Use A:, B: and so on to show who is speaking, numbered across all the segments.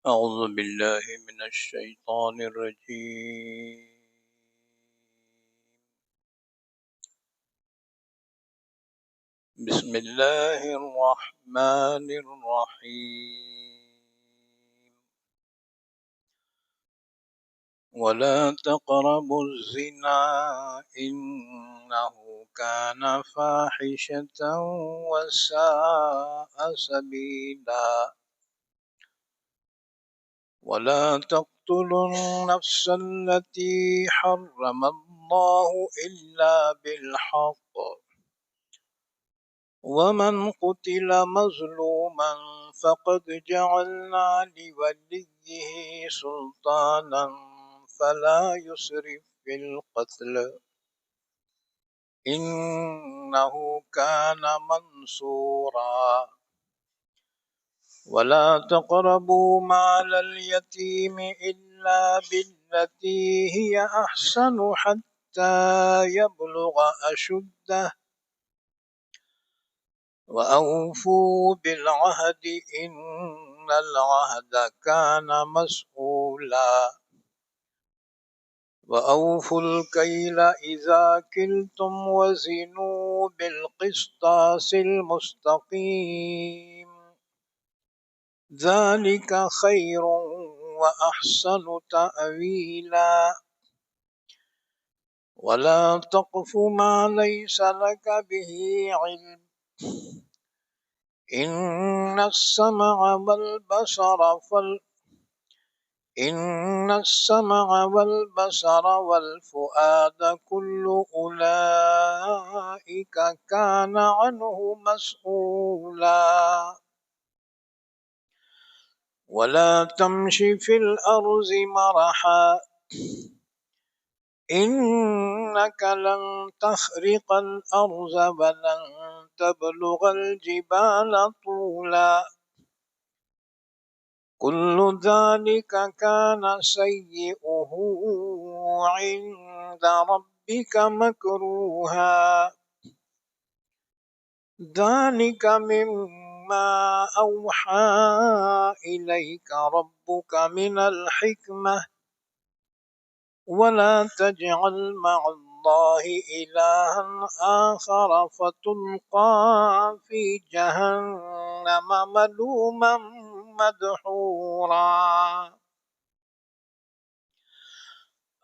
A: أعوذ بالله من الشيطان الرجيم. بسم الله الرحمن الرحيم. ولا تقربوا الزنا إنه كان فاحشة وساء سبيلا. ولا تقتلوا النفس التي حرم الله إلا بالحق. ومن قتل مظلوما فقد جعلنا لوليه سلطانا فلا يسرف في القتل إنه كان منصورا. ولا تقربوا مال اليتيم إلا بالتي هي أحسن حتى يبلغ أشده وأوفوا بالعهد إن العهد كان مسؤولا. وأوفوا الكيل إذا كلتم وزنوا بالقسطاس المستقيم ذلك خير وأحسن تأويلا. ولا تقف ما ليس لك به علم إن السمع والبصر والفؤاد كل أولئك كان عنه مسؤولا. ولا تمش في الأرض مرحا إنك لن تخرق الأرض ولن تبلغ الجبال طولا. كل ذلك كان سيئه عند ربك مكروها. ذلك مما أوحى إليك ربك من الحكمة. ولا تجعل مع الله إلها آخر فتلقى في جهنم ملوما مدحورا.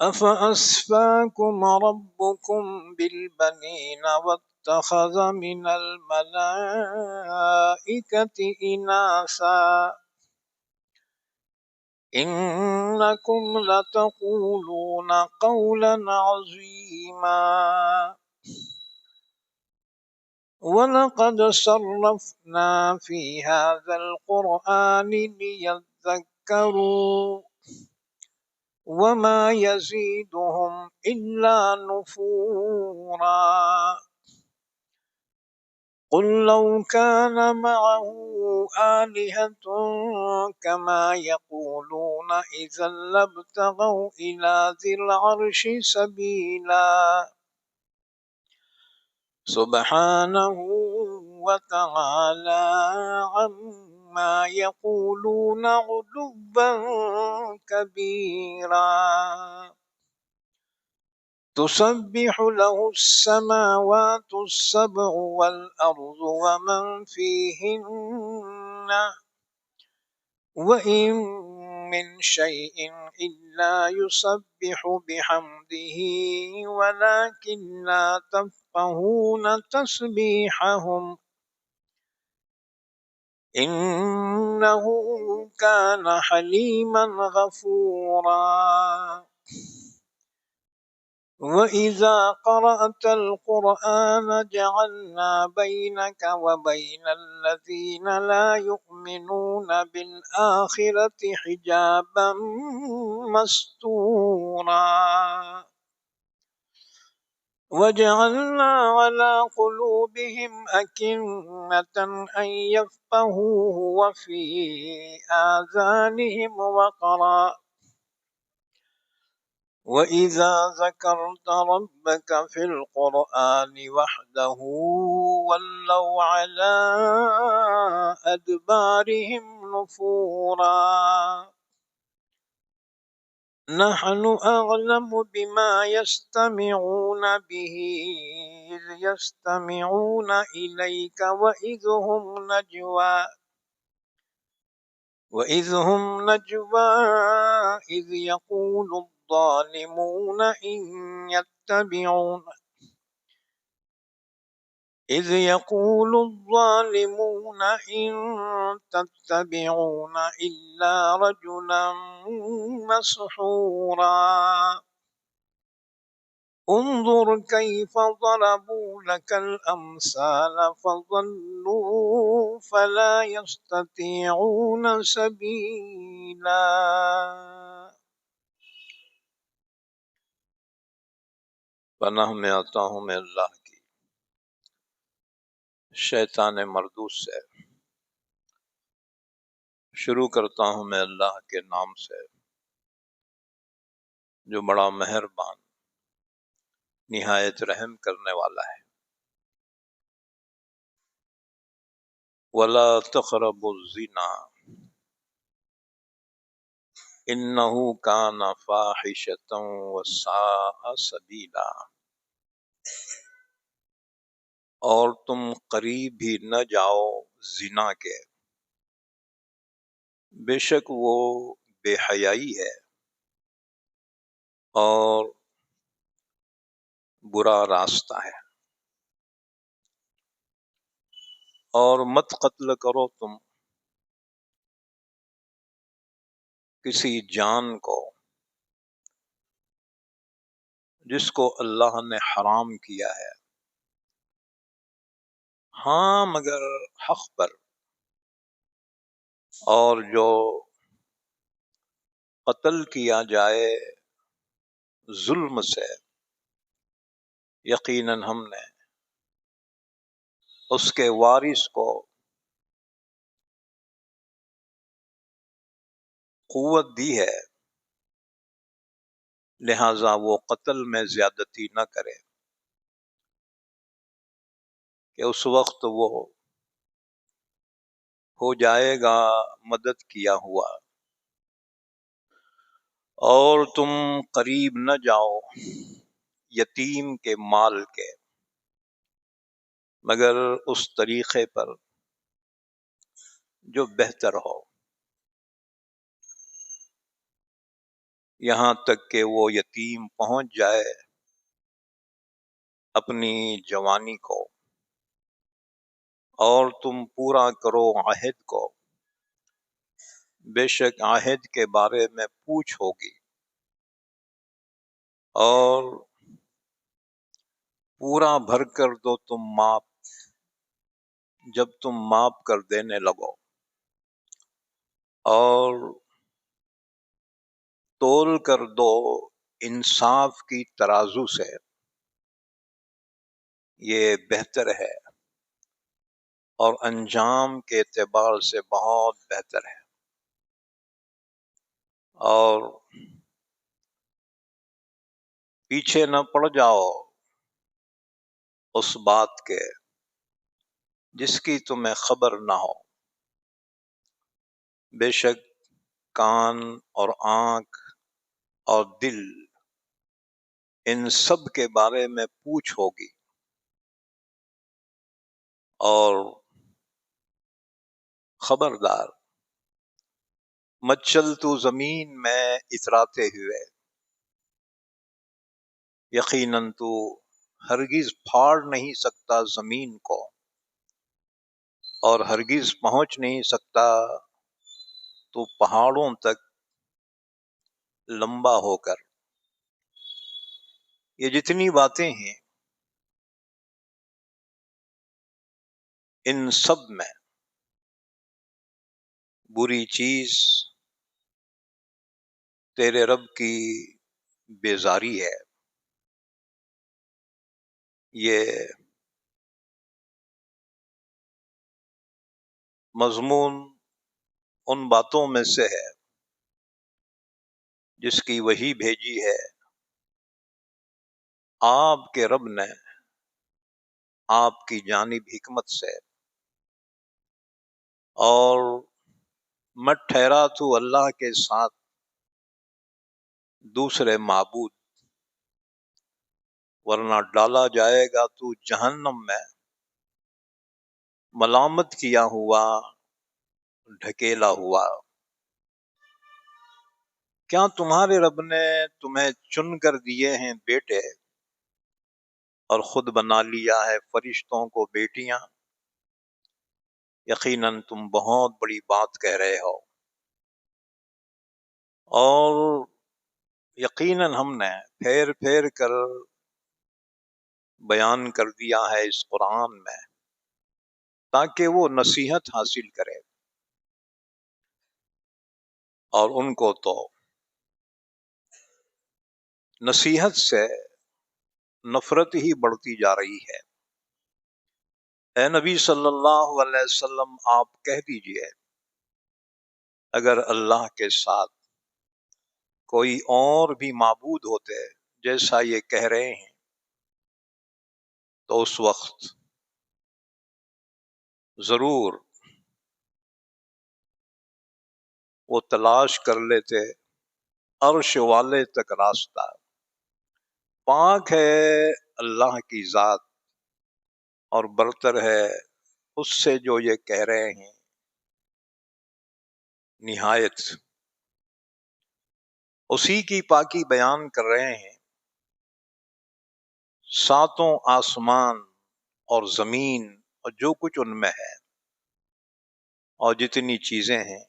A: أفأصفاكم ربكم بالبنين واتخذ من الملائكة إناثا إنكم لتقولون قولا عظيما. ولقد صرفنا في هذا القرآن ليذكروا وما يزيدهم إلا نفورا. قل لو كان معه آلهة كما يقولون إذا لابتغوا إلى ذي العرش سبيلا. سبحانه وتعالى عما يقولون علوا كبيرا. تسبح له السماوات السبع والأرض ومن فيهن وإن من شيء إلا يسبح بحمده ولكن لا تفقهون تسبيحهم إنه كان حليما غفورا. وإذا قرأت القرآن جعلنا بينك وبين الذين لا يؤمنون بالآخرة حجابا مستورا. وجعلنا على قلوبهم أكنة أن يفقهوه وفي آذانهم وقرا وإذا ذكرت ربك في القرآن وحده ولوا على أدبارهم نفورا. نحن أعلم بما يستمعون به إذ يستمعون إليك وإذ هم نجوى إذ يقول الظالمون إن تتبعون إلا رجلا مسحورا انظر كيف ضربوا لك الأمثال فضلوا فلا يستطيعون سبيلا. پناہ میں آتا ہوں میں اللہ کی شیطان مردود سے. شروع کرتا ہوں میں اللہ کے نام سے جو بڑا مہربان نہایت رحم کرنے والا ہے. وَلَا تَقْرَبُوا الزِّنَا إِنَّهُ كَانَ فَاحِشَةً وَسَاءَ سَبِيلًا. اور تم قریب بھی نہ جاؤ زنا کے، بے شک وہ بے حیائی ہے اور برا راستہ ہے. اور مت قتل کرو تم کسی جان کو جس کو اللہ نے حرام کیا ہے، ہاں مگر حق پر. اور جو قتل کیا جائے ظلم سے، یقیناً ہم نے اس کے وارث کو قوت دی ہے، لہذا وہ قتل میں زیادتی نہ کرے کہ اس وقت وہ ہو جائے گا مدد کیا ہوا. اور تم قریب نہ جاؤ یتیم کے مال کے مگر اس طریقے پر جو بہتر ہو، یہاں تک کہ وہ یتیم پہنچ جائے اپنی جوانی کو. اور تم پورا کرو عہد کو، بے شک عہد کے بارے میں پوچھ ہوگی. اور پورا بھر کر دو تم ماپ جب تم ماپ کر دینے لگو. اور تول کر دو انصاف کی ترازو سے، یہ بہتر ہے اور انجام کے اعتبار سے بہت بہتر ہے. اور پیچھے نہ پڑ جاؤ اس بات کے جس کی تمہیں خبر نہ ہو. بے شک کان اور آنکھ اور دل ان سب کے بارے میں پوچھ ہوگی. اور خبردار مت چل تو زمین میں اتراتے ہوئے، یقیناً تو ہرگز پھاڑ نہیں سکتا زمین کو اور ہرگز پہنچ نہیں سکتا تو پہاڑوں تک لمبا ہو کر. یہ جتنی باتیں ہیں ان سب میں بری چیز تیرے رب کی بیزاری ہے. یہ مضمون ان باتوں میں سے ہے جس کی وحی بھیجی ہے آپ کے رب نے آپ کی جانب حکمت سے. اور مت ٹھہرا تو اللہ کے ساتھ دوسرے معبود، ورنہ ڈالا جائے گا تو جہنم میں ملامت کیا ہوا، ڈھکیلا ہوا۔ کیا تمہارے رب نے تمہیں چن کر دیے ہیں بیٹے اور خود بنا لیا ہے فرشتوں کو بیٹیاں؟ یقیناً تم بہت بڑی بات کہہ رہے ہو، اور یقیناً ہم نے پھیر پھیر کر بیان کر دیا ہے اس قرآن میں تاکہ وہ نصیحت حاصل کرے، اور ان کو تو نصیحت سے نفرت ہی بڑھتی جا رہی ہے۔ اے نبی صلی اللہ علیہ وسلم، آپ کہہ دیجئے اگر اللہ کے ساتھ کوئی اور بھی معبود ہوتے جیسا یہ کہہ رہے ہیں تو اس وقت ضرور وہ تلاش کر لیتے عرش والے تک راستہ۔ پاک ہے اللہ کی ذات اور برتر ہے اس سے جو یہ کہہ رہے ہیں، نہایت اسی کی پاکی بیان کر رہے ہیں۔ ساتوں آسمان اور زمین اور جو کچھ ان میں ہے اور جتنی چیزیں ہیں،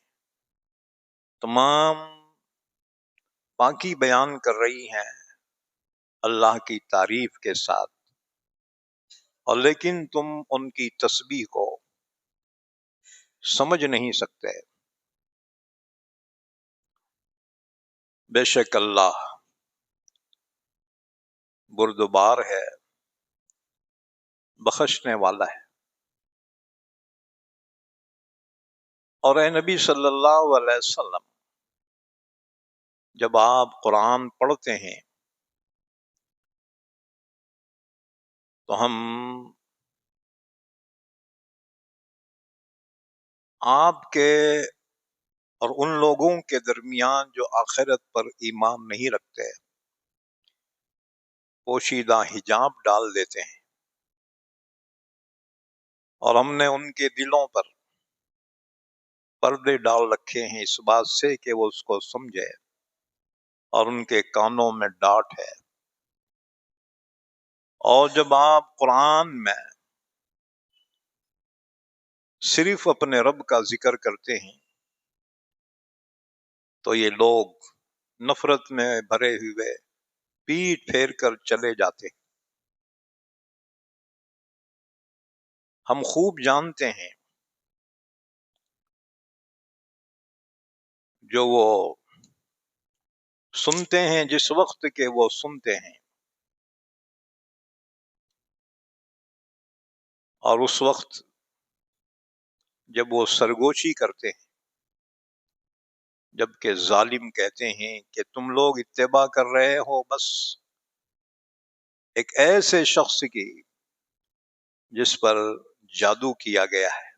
A: تمام پاکی بیان کر رہی ہیں اللہ کی تعریف کے ساتھ، اور لیکن تم ان کی تسبیح کو سمجھ نہیں سکتے۔ بے شک اللہ بردبار ہے، بخشنے والا ہے۔ اور اے نبی صلی اللہ علیہ وسلم، جب آپ قرآن پڑھتے ہیں تو ہم آپ کے اور ان لوگوں کے درمیان جو آخرت پر ایمان نہیں رکھتے پوشیدہ حجاب ڈال دیتے ہیں، اور ہم نے ان کے دلوں پر پردے ڈال رکھے ہیں اس بات سے کہ وہ اس کو سمجھے، اور ان کے کانوں میں ڈانٹ ہے۔ اور جب آپ قرآن میں صرف اپنے رب کا ذکر کرتے ہیں تو یہ لوگ نفرت میں بھرے ہوئے پیٹ پھیر کر چلے جاتے ہیں۔ ہم خوب جانتے ہیں جو وہ سنتے ہیں جس وقت کے وہ سنتے ہیں، اور اس وقت جب وہ سرگوشی کرتے ہیں، جبکہ ظالم کہتے ہیں کہ تم لوگ اتباع کر رہے ہو بس ایک ایسے شخص کی جس پر جادو کیا گیا ہے۔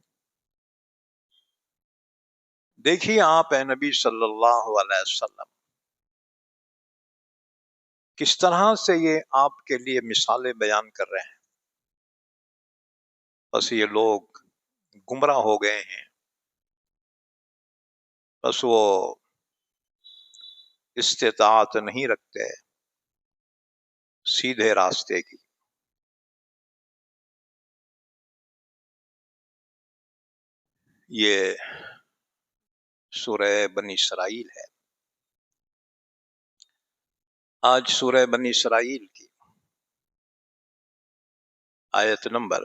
A: دیکھیے آپ اے نبی صلی اللہ علیہ وسلم کس طرح سے یہ آپ کے لیے مثالیں بیان کر رہے ہیں، بس یہ لوگ گمراہ ہو گئے ہیں، بس وہ استطاعت نہیں رکھتے سیدھے راستے کی۔ یہ سورہ بنی اسرائیل ہے۔ آج سورہ بنی اسرائیل کی آیت نمبر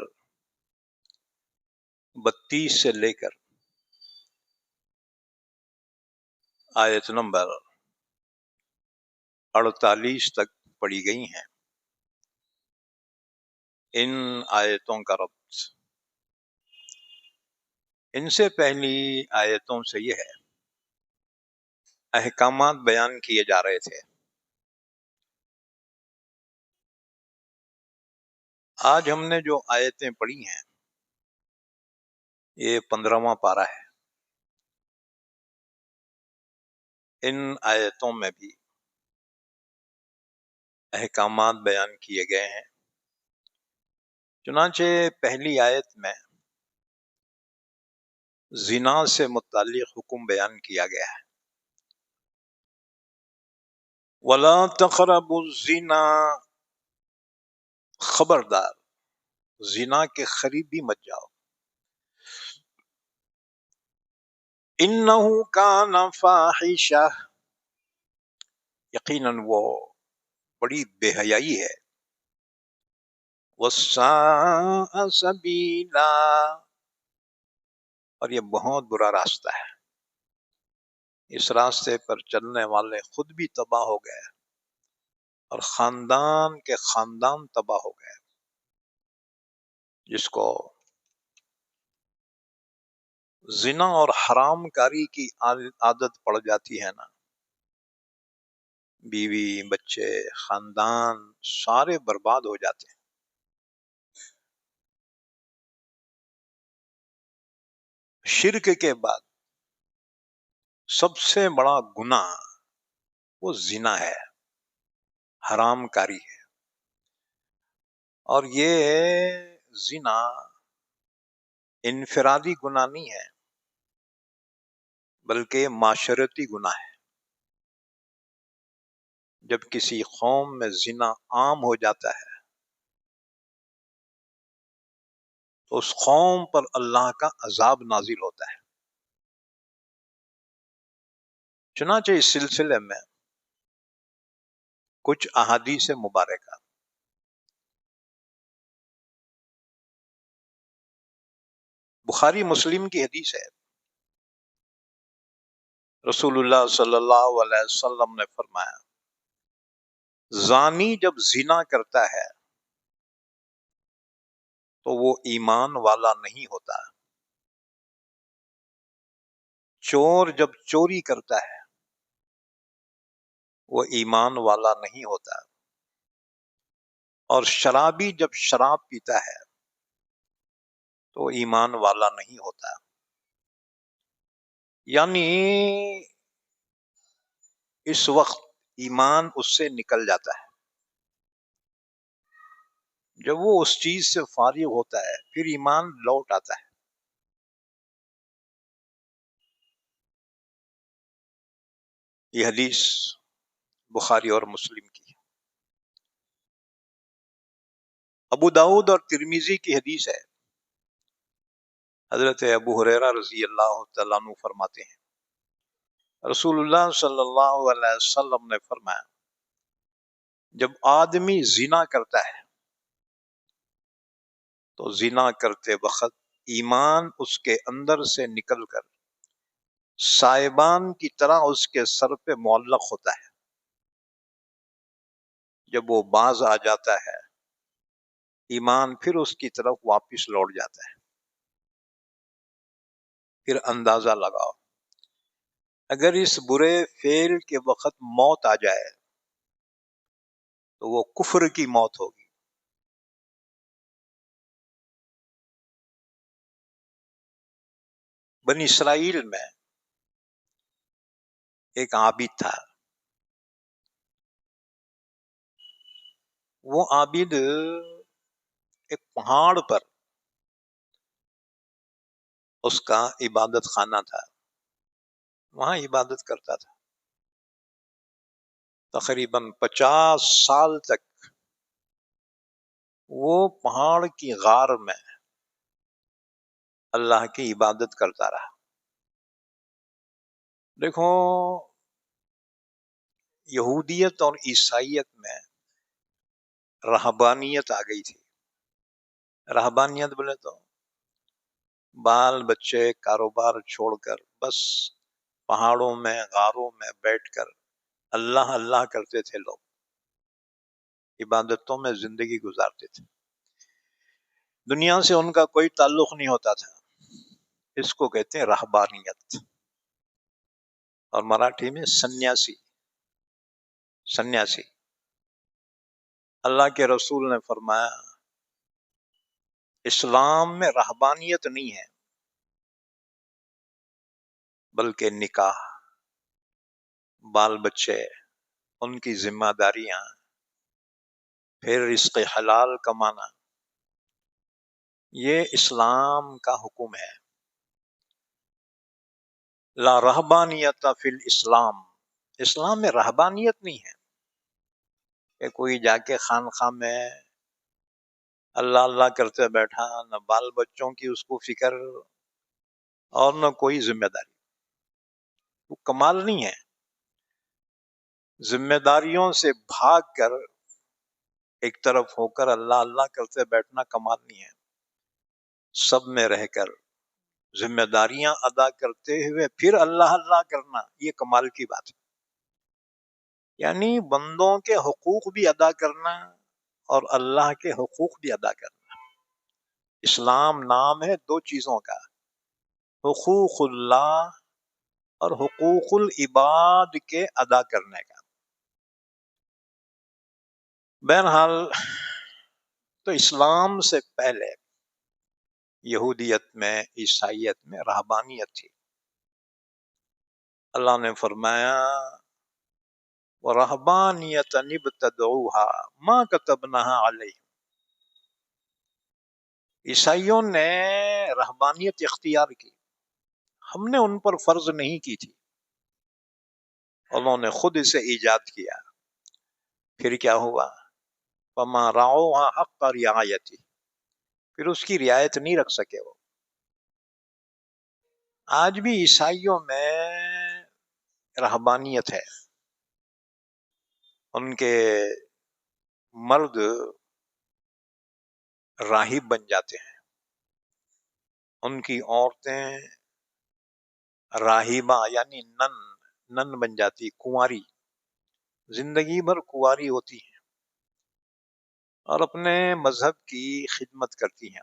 A: 32 سے لے کر آیت نمبر 48 تک پڑھی گئی ہیں۔ ان آیتوں کا ربط ان سے پہلی آیتوں سے یہ ہے، احکامات بیان کیے جا رہے تھے۔ آج ہم نے جو آیتیں پڑھی ہیں یہ 15واں پارہ ہے۔ ان آیتوں میں بھی احکامات بیان کیے گئے ہیں۔ چنانچہ پہلی آیت میں زنا سے متعلق حکم بیان کیا گیا ہے، وَلَا تَقْرَبُوا الزِّنَا، خبردار زنا کے قریب بھی مت جاؤ، اِنَّهُ كَانَ فَاحِشَةً، یقیناً وہ بڑی بے حیائی ہے، وَسَاءَ سَبِيلًا، اور یہ بہت برا راستہ ہے۔ اس راستے پر چلنے والے خود بھی تباہ ہو گئے اور خاندان کے خاندان تباہ ہو گئے۔ جس کو زنا اور حرام کاری کی عادت پڑ جاتی ہے نا، بیوی بچے خاندان سارے برباد ہو جاتے ہیں۔ شرک کے بعد سب سے بڑا گناہ وہ زنا ہے، حرام کاری ہے، اور یہ زنا انفرادی گناہ نہیں ہے بلکہ معاشرتی گناہ ہے۔ جب کسی قوم میں زنا عام ہو جاتا ہے تو اس قوم پر اللہ کا عذاب نازل ہوتا ہے۔ چنانچہ اس سلسلے میں کچھ احادیث مبارکہ، بخاری مسلم کی حدیث ہے، رسول اللہ صلی اللہ علیہ وسلم نے فرمایا، زانی جب زنا کرتا ہے تو وہ ایمان والا نہیں ہوتا، چور جب چوری کرتا ہے وہ ایمان والا نہیں ہوتا، اور شرابی جب شراب پیتا ہے تو ایمان والا نہیں ہوتا۔ یعنی اس وقت ایمان اس سے نکل جاتا ہے۔ جب وہ اس چیز سے فارغ ہوتا ہے پھر ایمان لوٹ آتا ہے۔ یہ حدیث بخاری اور مسلم کی، ابو داؤد اور ترمذی کی حدیث ہے۔ حضرت ابو ہریرہ رضی اللہ تعالیٰ عنہ فرماتے ہیں، رسول اللہ صلی اللہ علیہ وسلم نے فرمایا، جب آدمی زنا کرتا ہے تو زنا کرتے وقت ایمان اس کے اندر سے نکل کر سائبان کی طرح اس کے سر پہ معلق ہوتا ہے۔ جب وہ باز آ جاتا ہے ایمان پھر اس کی طرف واپس لوٹ جاتا ہے۔ پھر اندازہ لگاؤ، اگر اس برے فعل کے وقت موت آ جائے تو وہ کفر کی موت ہوگی۔ بنی اسرائیل میں ایک عابد تھا، وہ عابد ایک پہاڑ پر اس کا عبادت خانہ تھا، وہاں عبادت کرتا تھا۔ تقریباً 50 سال تک وہ پہاڑ کی غار میں اللہ کی عبادت کرتا رہا۔ دیکھو، یہودیت اور عیسائیت میں رہبانیت آ گئی تھی۔ رہبانیت بولے تو بال بچے کاروبار چھوڑ کر بس پہاڑوں میں غاروں میں بیٹھ کر اللہ اللہ کرتے تھے، لوگ عبادتوں میں زندگی گزارتے تھے، دنیا سے ان کا کوئی تعلق نہیں ہوتا تھا۔ اس کو کہتے ہیں رہبانیت، اور مراٹھی میں سنیاسی۔ سنیاسی، اللہ کے رسول نے فرمایا، اسلام میں رہبانیت نہیں ہے بلکہ نکاح، بال بچے، ان کی ذمہ داریاں، پھر رزق حلال کمانا، یہ اسلام کا حکم ہے۔ لا رہبانیت فی الاسلام، اسلام میں رہبانیت نہیں ہے کہ کوئی جا کے خانقاہ میں اللہ اللہ کرتے بیٹھا، نہ بال بچوں کی اس کو فکر اور نہ کوئی ذمہ داری، وہ کمال نہیں ہے۔ ذمہ داریوں سے بھاگ کر ایک طرف ہو کر اللہ اللہ کرتے بیٹھنا کمال نہیں ہے۔ سب میں رہ کر ذمہ داریاں ادا کرتے ہوئے پھر اللہ اللہ کرنا، یہ کمال کی بات ہے۔ یعنی بندوں کے حقوق بھی ادا کرنا اور اللہ کے حقوق بھی ادا کرنا۔ اسلام نام ہے دو چیزوں کا، حقوق اللہ اور حقوق العباد کے ادا کرنے کا۔ بہرحال تو اسلام سے پہلے یہودیت میں، عیسائیت میں رہبانیت تھی۔ اللہ نے فرمایا وَرَهْبَانِيَةً ابْتَدَعُوهَا مَا كَتَبْنَاهَا عَلَيْهِمْ، عیسائیوں نے رہبانیت اختیار کی، ہم نے ان پر فرض نہیں کی تھی، انہوں نے خود اسے ایجاد کیا۔ پھر کیا ہوا؟ وَمَا رَعَوْهَا حَقَّ رِعَایَتِهِ، پھر اس کی رعایت نہیں رکھ سکے وہ۔ آج بھی عیسائیوں میں رہبانیت ہے، ان کے مرد راہب بن جاتے ہیں، ان کی عورتیں راہبہ یعنی نن بن جاتی، کنواری، زندگی بھر کنواری ہوتی ہیں اور اپنے مذہب کی خدمت کرتی ہیں۔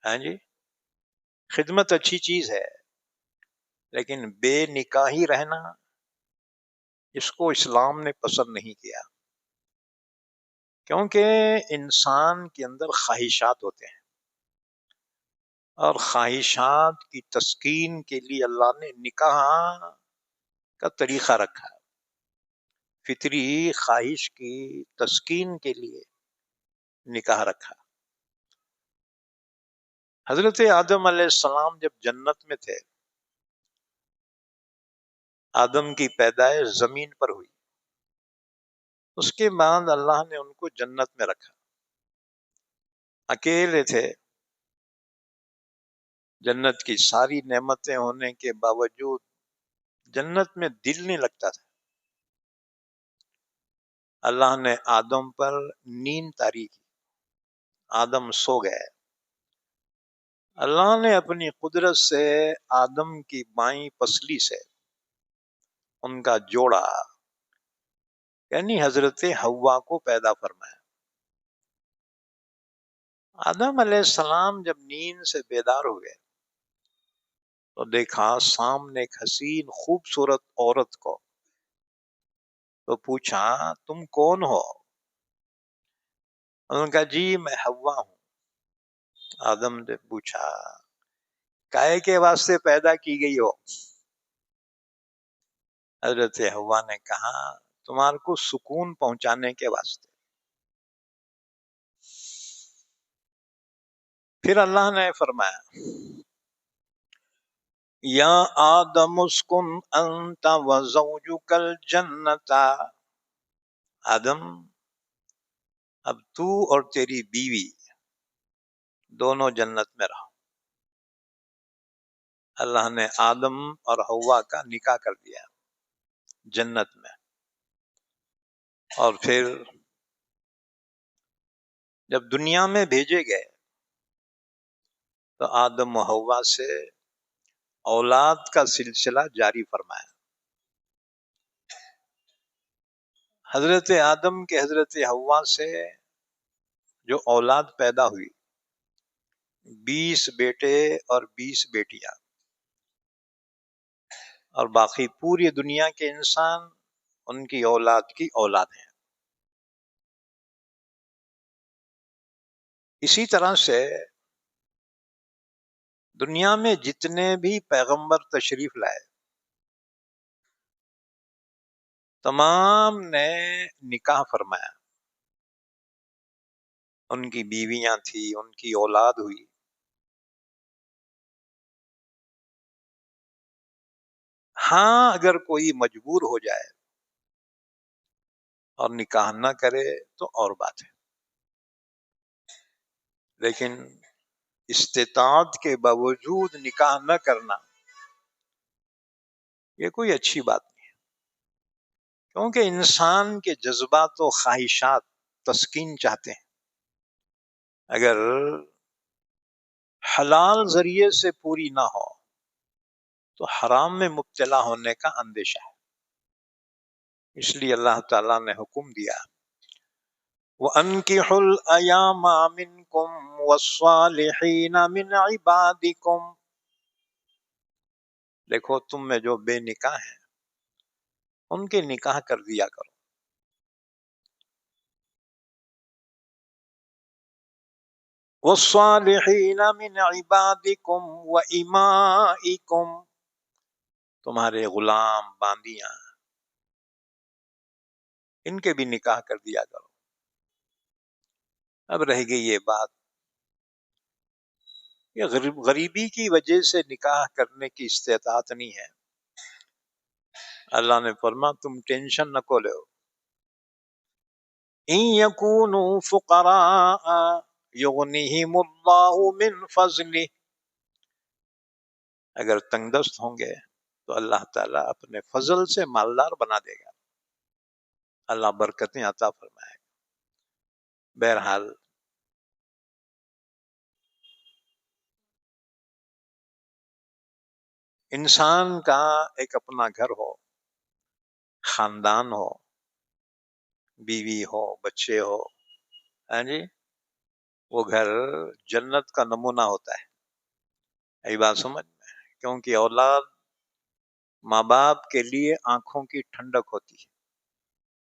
A: ہاں جی، خدمت اچھی چیز ہے، لیکن بے نکاحی رہنا اس کو اسلام نے پسند نہیں کیا، کیونکہ انسان کے اندر خواہشات ہوتے ہیں اور خواہشات کی تسکین کے لیے اللہ نے نکاح کا طریقہ رکھا، فطری خواہش کی تسکین کے لیے نکاح رکھا۔ حضرت آدم علیہ السلام جب جنت میں تھے، آدم کی پیدائش زمین پر ہوئی، اس کے بعد اللہ نے ان کو جنت میں رکھا، اکیلے تھے، جنت کی ساری نعمتیں ہونے کے باوجود جنت میں دل نہیں لگتا تھا۔ اللہ نے آدم پر نیند طاری کی، آدم سو گئے، اللہ نے اپنی قدرت سے آدم کی بائیں پسلی سے ان کا جوڑا یعنی حضرت حوا کو پیدا فرمایا۔ آدم علیہ السلام جب نیند سے بیدار ہوئے تو دیکھا سامنے ایک حسین خوبصورت عورت کو، تو پوچھا تم کون ہو؟ انہوں نے کہا جی میں حوا ہوں۔ آدم نے پوچھا کائے کے واسطے پیدا کی گئی ہو؟ حضرت حوا نے کہا تمہارے کو سکون پہنچانے کے واسطے۔ پھر اللہ نے فرمایا یا آدم اسکن انت وزوجک الجنت، آدم اب تو اور تیری بیوی دونوں جنت میں رہو۔ اللہ نے آدم اور حوا کا نکاح کر دیا جنت میں، اور پھر جب دنیا میں بھیجے گئے تو آدم و حوا سے اولاد کا سلسلہ جاری فرمایا۔ حضرت آدم کے حضرت حوا سے جو اولاد پیدا ہوئی 20 بیٹے اور 20 بیٹیاں، اور باقی پوری دنیا کے انسان ان کی اولاد کی اولاد ہیں۔ اسی طرح سے دنیا میں جتنے بھی پیغمبر تشریف لائے تمام نے نکاح فرمایا، ان کی بیویاں تھی، ان کی اولاد ہوئی. ہاں اگر کوئی مجبور ہو جائے اور نکاح نہ کرے تو اور بات ہے، لیکن استطاعت کے باوجود نکاح نہ کرنا یہ کوئی اچھی بات نہیں، کیونکہ انسان کے جذبات و خواہشات تسکین چاہتے ہیں. اگر حلال ذریعے سے پوری نہ ہو تو حرام میں مبتلا ہونے کا اندیشہ ہے. اس لیے اللہ تعالیٰ نے حکم دیا وَأَنكِحُوا الْأَيَامَ مِنكُمْ وَالصَّالِحِينَ مِنْ عِبَادِكُمْ. دیکھو تم میں جو بے نکاح ہیں ان کے نکاح کر دیا کرو. وَالصَّالِحِينَ مِنْ عِبَادِكُمْ وَإِمَائِكُمْ، تمہارے غلام باندیاں ان کے بھی نکاح کر دیا کرو. اب رہ گئی یہ بات کہ غریبی کی وجہ سے نکاح کرنے کی استطاعت نہیں ہے. اللہ نے فرما تم ٹینشن نہ کو لو. ان یکونوا فقراء یغنیہم اللہ من فضلہ، اگر تنگ دست ہوں گے تو اللہ تعالیٰ اپنے فضل سے مالدار بنا دے گا، اللہ برکتیں عطا فرمائے گا. بہرحال انسان کا ایک اپنا گھر ہو، خاندان ہو، بیوی ہو، بچے ہو، ہاں جی، وہ گھر جنت کا نمونہ ہوتا ہے. یہی بات سمجھ میں، کیونکہ اولاد ماں باپ کے لیے آنکھوں کی ٹھنڈک ہوتی ہے،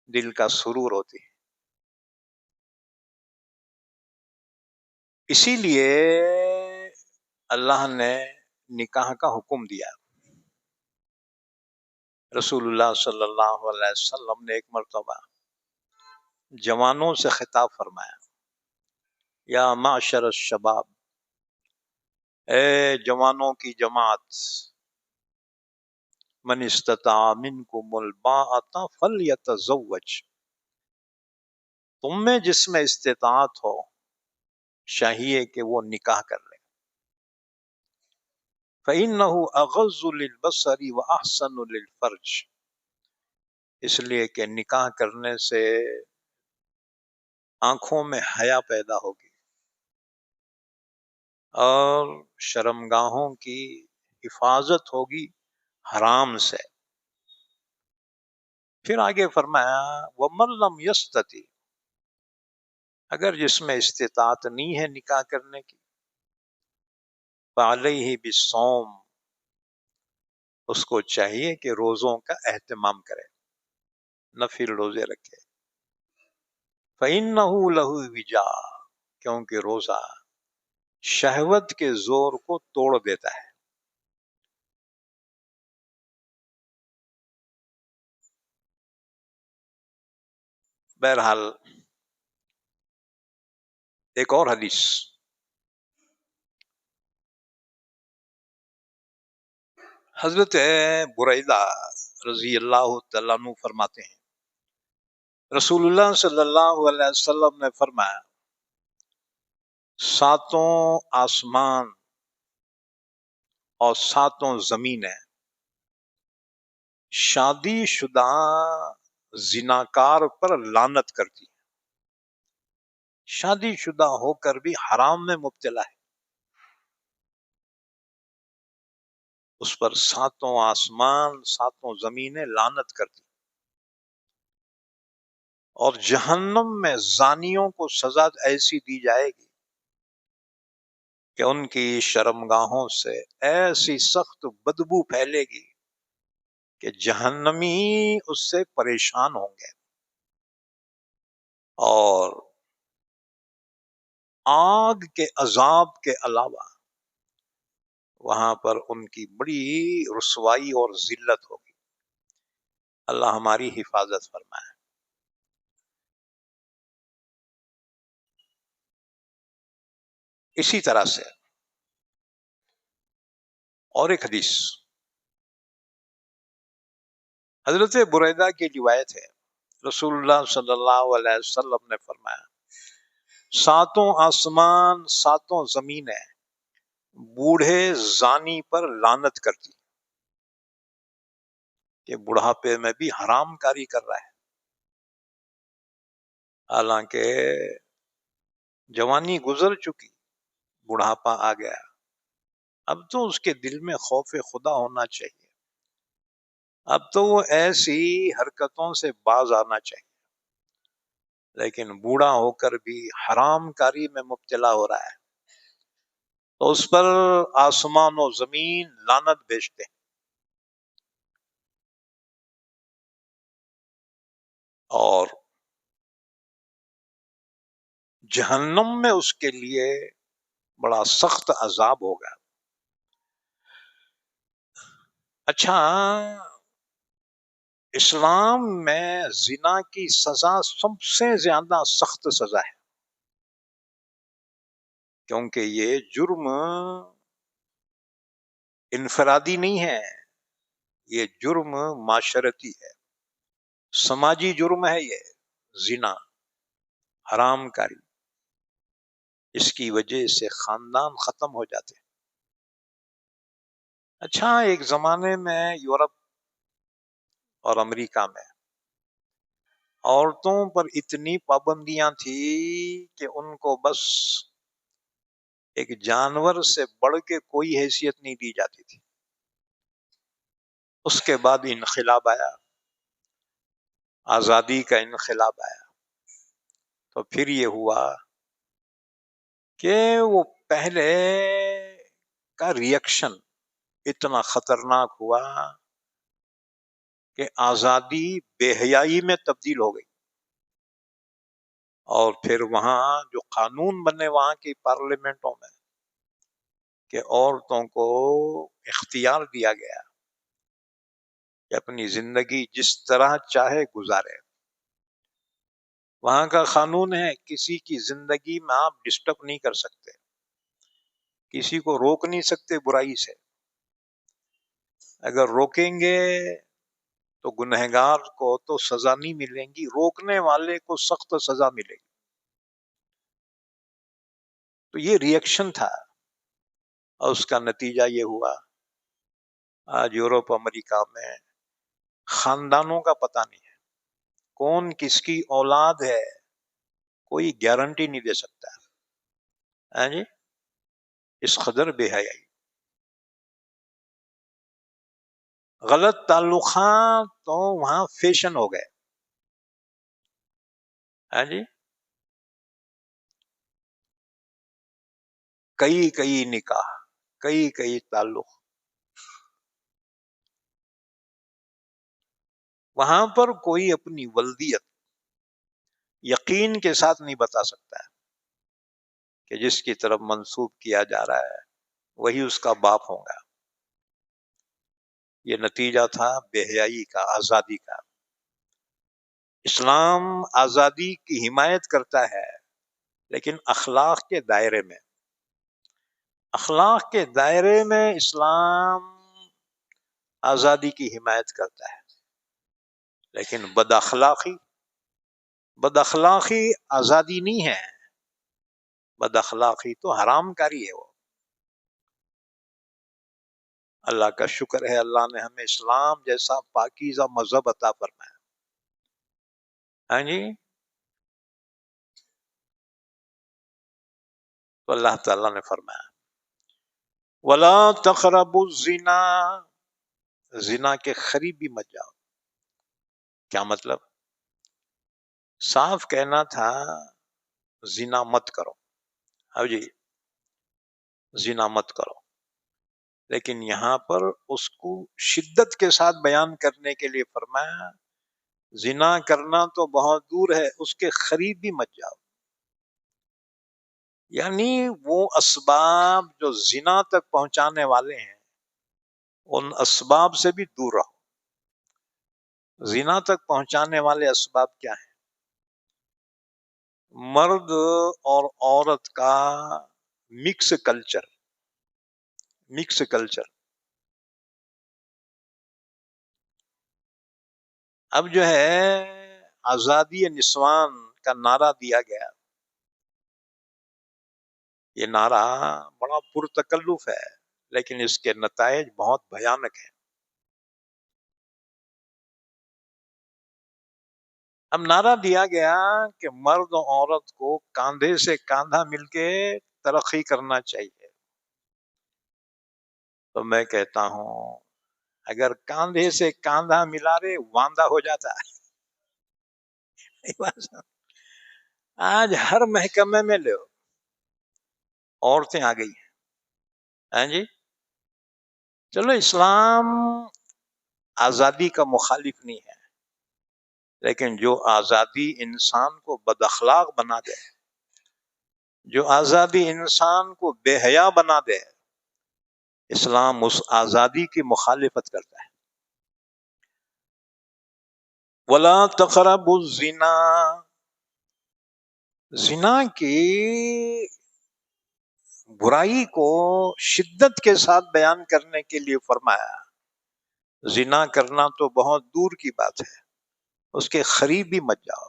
A: دل کا سرور ہوتی ہے. اسی لیے اللہ نے نکاح کا حکم دیا. رسول اللہ صلی اللہ علیہ وسلم نے ایک مرتبہ جوانوں سے خطاب فرمایا، یا معشر الشباب، اے جوانوں کی جماعت، من استطاع منکم الباءۃ فلیتزوج، تم میں جس میں استطاعت ہو چاہیے کہ وہ نکاح کر لے. فإنه اغض للبصر واحسن للفرج، اس لیے کہ نکاح کرنے سے آنکھوں میں حیا پیدا ہوگی اور شرمگاہوں کی حفاظت ہوگی حرام سے. پھر آگے فرمایا وَمَن لَّمْ يَسْتَطِعْ، اگر جس میں استطاعت نہیں ہے نکاح کرنے کی، فَعَلَيْهِ بِالصَّوْمِ، اس کو چاہیے کہ روزوں کا اہتمام کرے، نفل روزے رکھے. فَإِنَّهُ لَهُ وِجَاء، کیونکہ روزہ شہوت کے زور کو توڑ دیتا ہے. بہرحال ایک اور حدیث، حضرت بریدہ رضی اللہ تعالیٰ عنہ فرماتے ہیں رسول اللہ صلی اللہ علیہ وسلم نے فرمایا، ساتوں آسمان اور ساتوں زمینیں شادی شدہ زناکار پر لعنت کرتی ہیں. شادی شدہ ہو کر بھی حرام میں مبتلا ہے، اس پر ساتوں آسمان ساتوں زمینیں لعنت کرتی. اور جہنم میں زانیوں کو سزا ایسی دی جائے گی کہ ان کی شرمگاہوں سے ایسی سخت بدبو پھیلے گی کہ جہنمی اس سے پریشان ہوں گے، اور آگ کے عذاب کے علاوہ وہاں پر ان کی بڑی رسوائی اور ذلت ہوگی. اللہ ہماری حفاظت فرمائے. اسی طرح سے اور ایک حدیث حضرت بریدہ کی روایت ہے، رسول اللہ صلی اللہ علیہ وسلم نے فرمایا، ساتوں آسمان ساتوں زمینیں بوڑھے زانی پر لعنت کرتی کہ بڑھاپے میں بھی حرام کاری کر رہا ہے، حالانکہ جوانی گزر چکی، بڑھاپا آ گیا، اب تو اس کے دل میں خوف خدا ہونا چاہیے، اب تو وہ ایسی حرکتوں سے باز آنا چاہیے، لیکن بوڑھا ہو کر بھی حرام کاری میں مبتلا ہو رہا ہے، تو اس پر آسمان و زمین لعنت بھیجتے ہیں، اور جہنم میں اس کے لیے بڑا سخت عذاب ہوگا۔ اچھا، اسلام میں زنا کی سزا سب سے زیادہ سخت سزا ہے، کیونکہ یہ جرم انفرادی نہیں ہے، یہ جرم معاشرتی ہے، سماجی جرم ہے، یہ زنا، حرام کاری، اس کی وجہ سے خاندان ختم ہو جاتے ہیں۔ اچھا، ایک زمانے میں یورپ اور امریکہ میں عورتوں پر اتنی پابندیاں تھی کہ ان کو بس ایک جانور سے بڑھ کے کوئی حیثیت نہیں دی جاتی تھی۔ اس کے بعد انقلاب آیا، آزادی کا انقلاب آیا، تو پھر یہ ہوا کہ وہ پہلے کا ریئیکشن اتنا خطرناک ہوا کہ آزادی بے حیائی میں تبدیل ہو گئی، اور پھر وہاں جو قانون بنے وہاں کی پارلیمنٹوں میں کہ عورتوں کو اختیار دیا گیا کہ اپنی زندگی جس طرح چاہے گزارے، وہاں کا قانون ہے کسی کی زندگی میں آپ ڈسٹرب نہیں کر سکتے، کسی کو روک نہیں سکتے برائی سے، اگر روکیں گے تو گنہگار کو تو سزا نہیں ملے گی، روکنے والے کو سخت سزا ملے گی۔ تو یہ ریئیکشن تھا، اور اس کا نتیجہ یہ ہوا آج یورپ امریکہ میں خاندانوں کا پتہ نہیں ہے، کون کس کی اولاد ہے کوئی گارنٹی نہیں دے سکتا، ہاں جی، اس قدر بے حیائی، غلط تعلقات تو وہاں فیشن ہو گئے، ہاں جی، کئی نکاح، کئی تعلق، وہاں پر کوئی اپنی ولدیت یقین کے ساتھ نہیں بتا سکتا ہے کہ جس کی طرف منسوب کیا جا رہا ہے وہی اس کا باپ ہوگا۔ یہ نتیجہ تھا بے حیائی کا، آزادی کا۔ اسلام آزادی کی حمایت کرتا ہے، لیکن اخلاق کے دائرے میں، اخلاق کے دائرے میں اسلام آزادی کی حمایت کرتا ہے، لیکن بد اخلاقی آزادی نہیں ہے، بد اخلاقی تو حرام کاری ہے وہ۔ اللہ کا شکر ہے، اللہ نے ہمیں اسلام جیسا پاکیزہ مذہب عطا فرمایا، ہاں جی، تو اللہ تعالیٰ نے فرمایا وَلَا تَقْرَبُوا الزِّنَا، زنا کے قریب بھی مت جاؤ۔ کیا مطلب؟ صاف کہنا تھا زنا مت کرو، ہاں جی، زنا مت کرو، لیکن یہاں پر اس کو شدت کے ساتھ بیان کرنے کے لیے فرمایا زنا کرنا تو بہت دور ہے، اس کے قریب بھی مت جاؤ، یعنی وہ اسباب جو زنا تک پہنچانے والے ہیں ان اسباب سے بھی دور رہو۔ زنا تک پہنچانے والے اسباب کیا ہیں؟ مرد اور عورت کا مکس کلچر، مکس کلچر. اب جو ہے آزادی نسوان کا نعرہ دیا گیا، یہ نعرہ بڑا پرتکلف ہے لیکن اس کے نتائج بہت بھیانک ہیں. اب نعرہ دیا گیا کہ مرد و عورت کو کاندھے سے کاندھا مل کے ترقی کرنا چاہیے. تو میں کہتا ہوں اگر کاندھے سے کاندھا ملا رہے واندہ ہو جاتا ہے. آج ہر محکمے میں لو عورتیں آ گئی ہیں. ہاں جی، چلو اسلام آزادی کا مخالف نہیں ہے، لیکن جو آزادی انسان کو بد اخلاق بنا دے، جو آزادی انسان کو بے حیا بنا دے، اسلام اس آزادی کی مخالفت کرتا ہے. وَلَا تَقْرَبُوا الزِّنَا، زنا کی برائی کو شدت کے ساتھ بیان کرنے کے لیے فرمایا. زنا کرنا تو بہت دور کی بات ہے، اس کے قریب بھی مت جاؤ.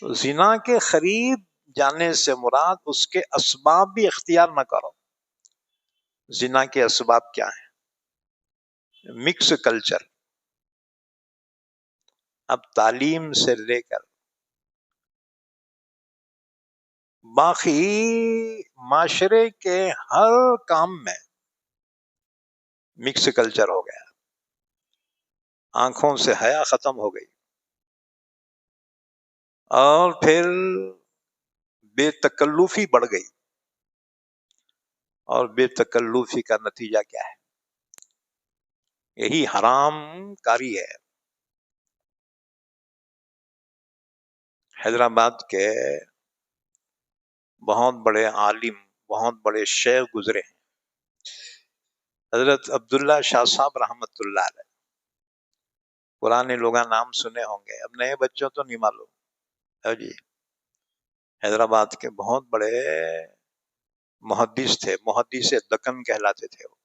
A: تو زنا کے قریب جانے سے مراد اس کے اسباب بھی اختیار نہ کرو. زنا کے اسباب کیا ہیں؟ Mix culture. اب تعلیم سے لے کر باقی معاشرے کے ہر کام میں مکس کلچر ہو گیا. آنکھوں سے حیا ختم ہو گئی، اور پھر بے تکلفی بڑھ گئی. اور بے تکلفی کا نتیجہ کیا ہے؟ یہی حرام کاری ہے. حیدرآباد کے بہت بڑے عالم، بہت بڑے شیخ گزرے ہیں، حضرت عبداللہ شاہ صاحب رحمت اللہ علیہ. پرانے لوگاں نام سنے ہوں گے، اب نئے بچوں تو نہیں معلوم. جی، حیدرآباد کے بہت بڑے محدث تھے، محدث دکن کہلاتے تھے وہ،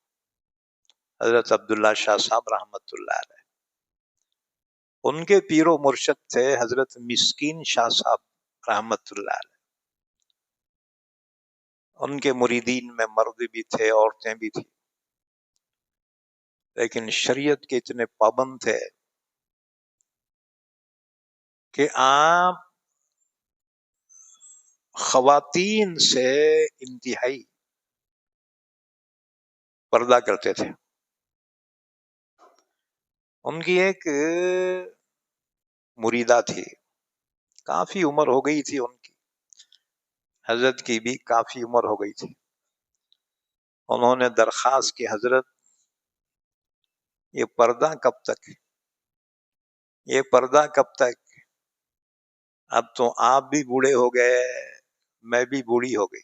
A: حضرت عبداللہ شاہ صاحب رحمت اللہ علیہ. ان کے پیر و مرشد تھے حضرت مسکین شاہ صاحب رحمت اللہ علیہ. ان کے مریدین میں مرد بھی تھے، عورتیں بھی تھیں، لیکن شریعت کے اتنے پابند تھے کہ آپ خواتین سے انتہائی پردہ کرتے تھے. ان کی ایک مریدہ تھی، کافی عمر ہو گئی تھی ان کی، حضرت کی بھی کافی عمر ہو گئی تھی. انہوں نے درخواست کی، حضرت یہ پردہ کب تک، یہ پردہ کب تک؟ اب تو آپ بھی بوڑھے ہو گئے، میں بھی بوڑھی ہو گئی،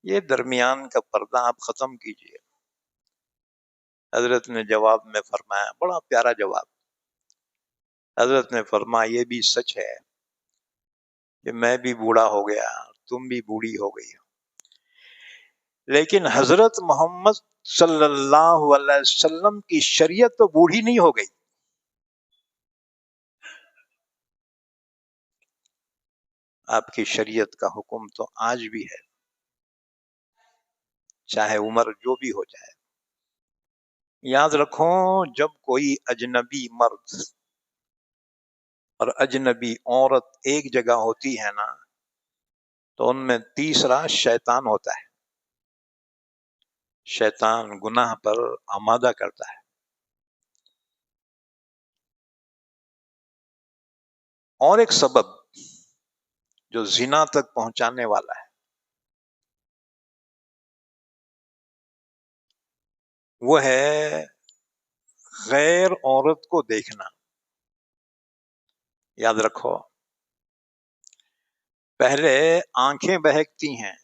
A: یہ درمیان کا پردہ آپ ختم کیجئے. حضرت نے جواب میں فرمایا، بڑا پیارا جواب. حضرت نے فرمایا یہ بھی سچ ہے کہ میں بھی بوڑھا ہو گیا، تم بھی بوڑھی ہو گئی، لیکن حضرت محمد صلی اللہ علیہ وسلم کی شریعت تو بوڑھی نہیں ہو گئی. آپ کی شریعت کا حکم تو آج بھی ہے، چاہے عمر جو بھی ہو جائے. یاد رکھو، جب کوئی اجنبی مرد اور اجنبی عورت ایک جگہ ہوتی ہے نا، تو ان میں تیسرا شیطان ہوتا ہے. شیطان گناہ پر آمادہ کرتا ہے. اور ایک سبب جو زنا تک پہنچانے والا ہے، وہ ہے غیر عورت کو دیکھنا. یاد رکھو، پہلے آنکھیں بہکتی ہیں،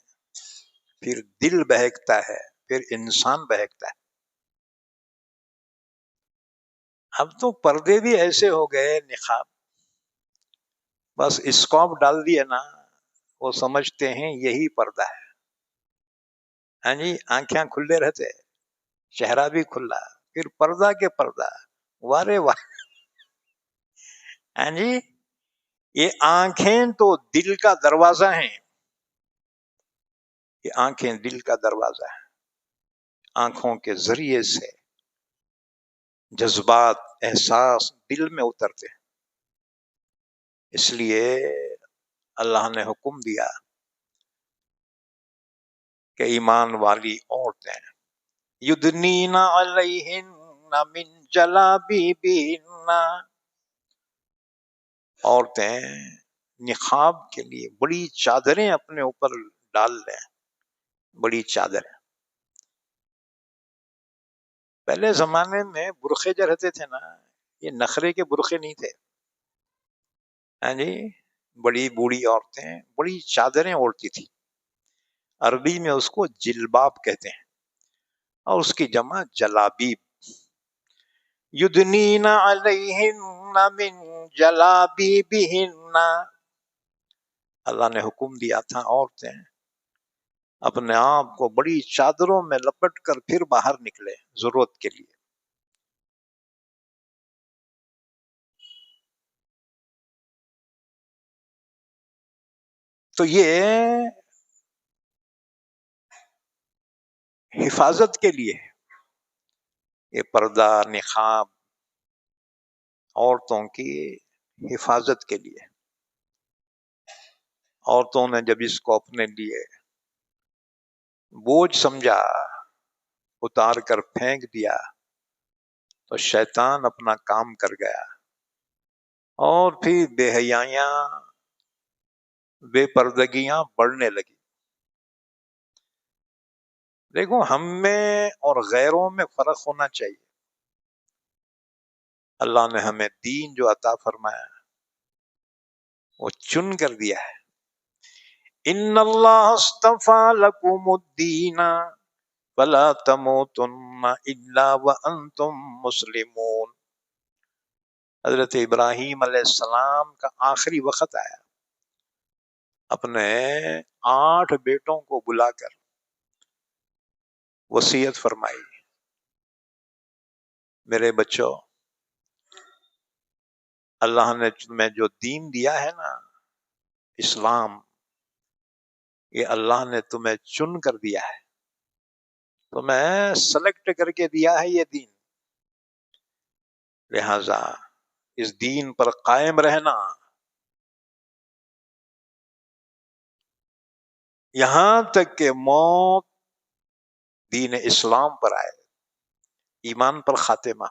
A: پھر دل بہکتا ہے، پھر انسان بہکتا ہے. اب تو پردے بھی ایسے ہو گئے، نقاب، بس اسکوپ ڈال دیے نا، وہ سمجھتے ہیں یہی پردہ ہے. ہاں جی، آنکھیں کھلے رہتے، چہرہ بھی کھلا، پھر پردہ کے پردہ. وارے واہ. ہاں جی، یہ آنکھیں تو دل کا دروازہ ہیں. یہ آنکھیں دل کا دروازہ ہے. آنکھوں کے ذریعے سے جذبات، احساس دل میں اترتے ہیں. اس لیے اللہ نے حکم دیا کہ ایمان والی عورتیں یدنین علیہن من جلابیبہن، عورتیں نقاب کے لیے بڑی چادریں اپنے اوپر ڈال لیں. بڑی چادریں. پہلے زمانے میں برقعے جو رہتے تھے نا، یہ نخرے کے برقعے نہیں تھے. ہاں جی، بڑی بوڑھی عورتیں بڑی چادریں اوڑھتی تھی. عربی میں اس کو جلباب کہتے ہیں، اور اس کی جمع جلابیب. یدنین علیہن من جلابیبہن، اللہ نے حکم دیا تھا عورتیں اپنے آپ کو بڑی چادروں میں لپٹ کر پھر باہر نکلے ضرورت کے لیے. تو یہ حفاظت کے لیے ہے. یہ پردہ نقاب عورتوں کی حفاظت کے لیے. عورتوں نے جب اس کو اپنے لیے بوجھ سمجھا، اتار کر پھینک دیا، تو شیطان اپنا کام کر گیا، اور پھر بے حیائیاں، بے پردگیاں بڑھنے لگی. دیکھو، ہم میں اور غیروں میں فرق ہونا چاہیے. اللہ نے ہمیں دین جو عطا فرمایا وہ چن کر دیا ہے. ان اللہ اصطفى لكم الدین فلا تموتن الا وانتم مسلمون. حضرت ابراہیم علیہ السلام کا آخری وقت آیا. اپنے 8 بیٹوں کو بلا کر وصیت فرمائی، میرے بچوں، اللہ نے تمہیں جو دین دیا ہے نا، اسلام، یہ اللہ نے تمہیں چن کر دیا ہے، تمہیں سلیکٹ کر کے دیا ہے یہ دین. لہذا اس دین پر قائم رہنا، یہاں تک کہ موت دین اسلام پر آئے، ایمان پر خاتمہ.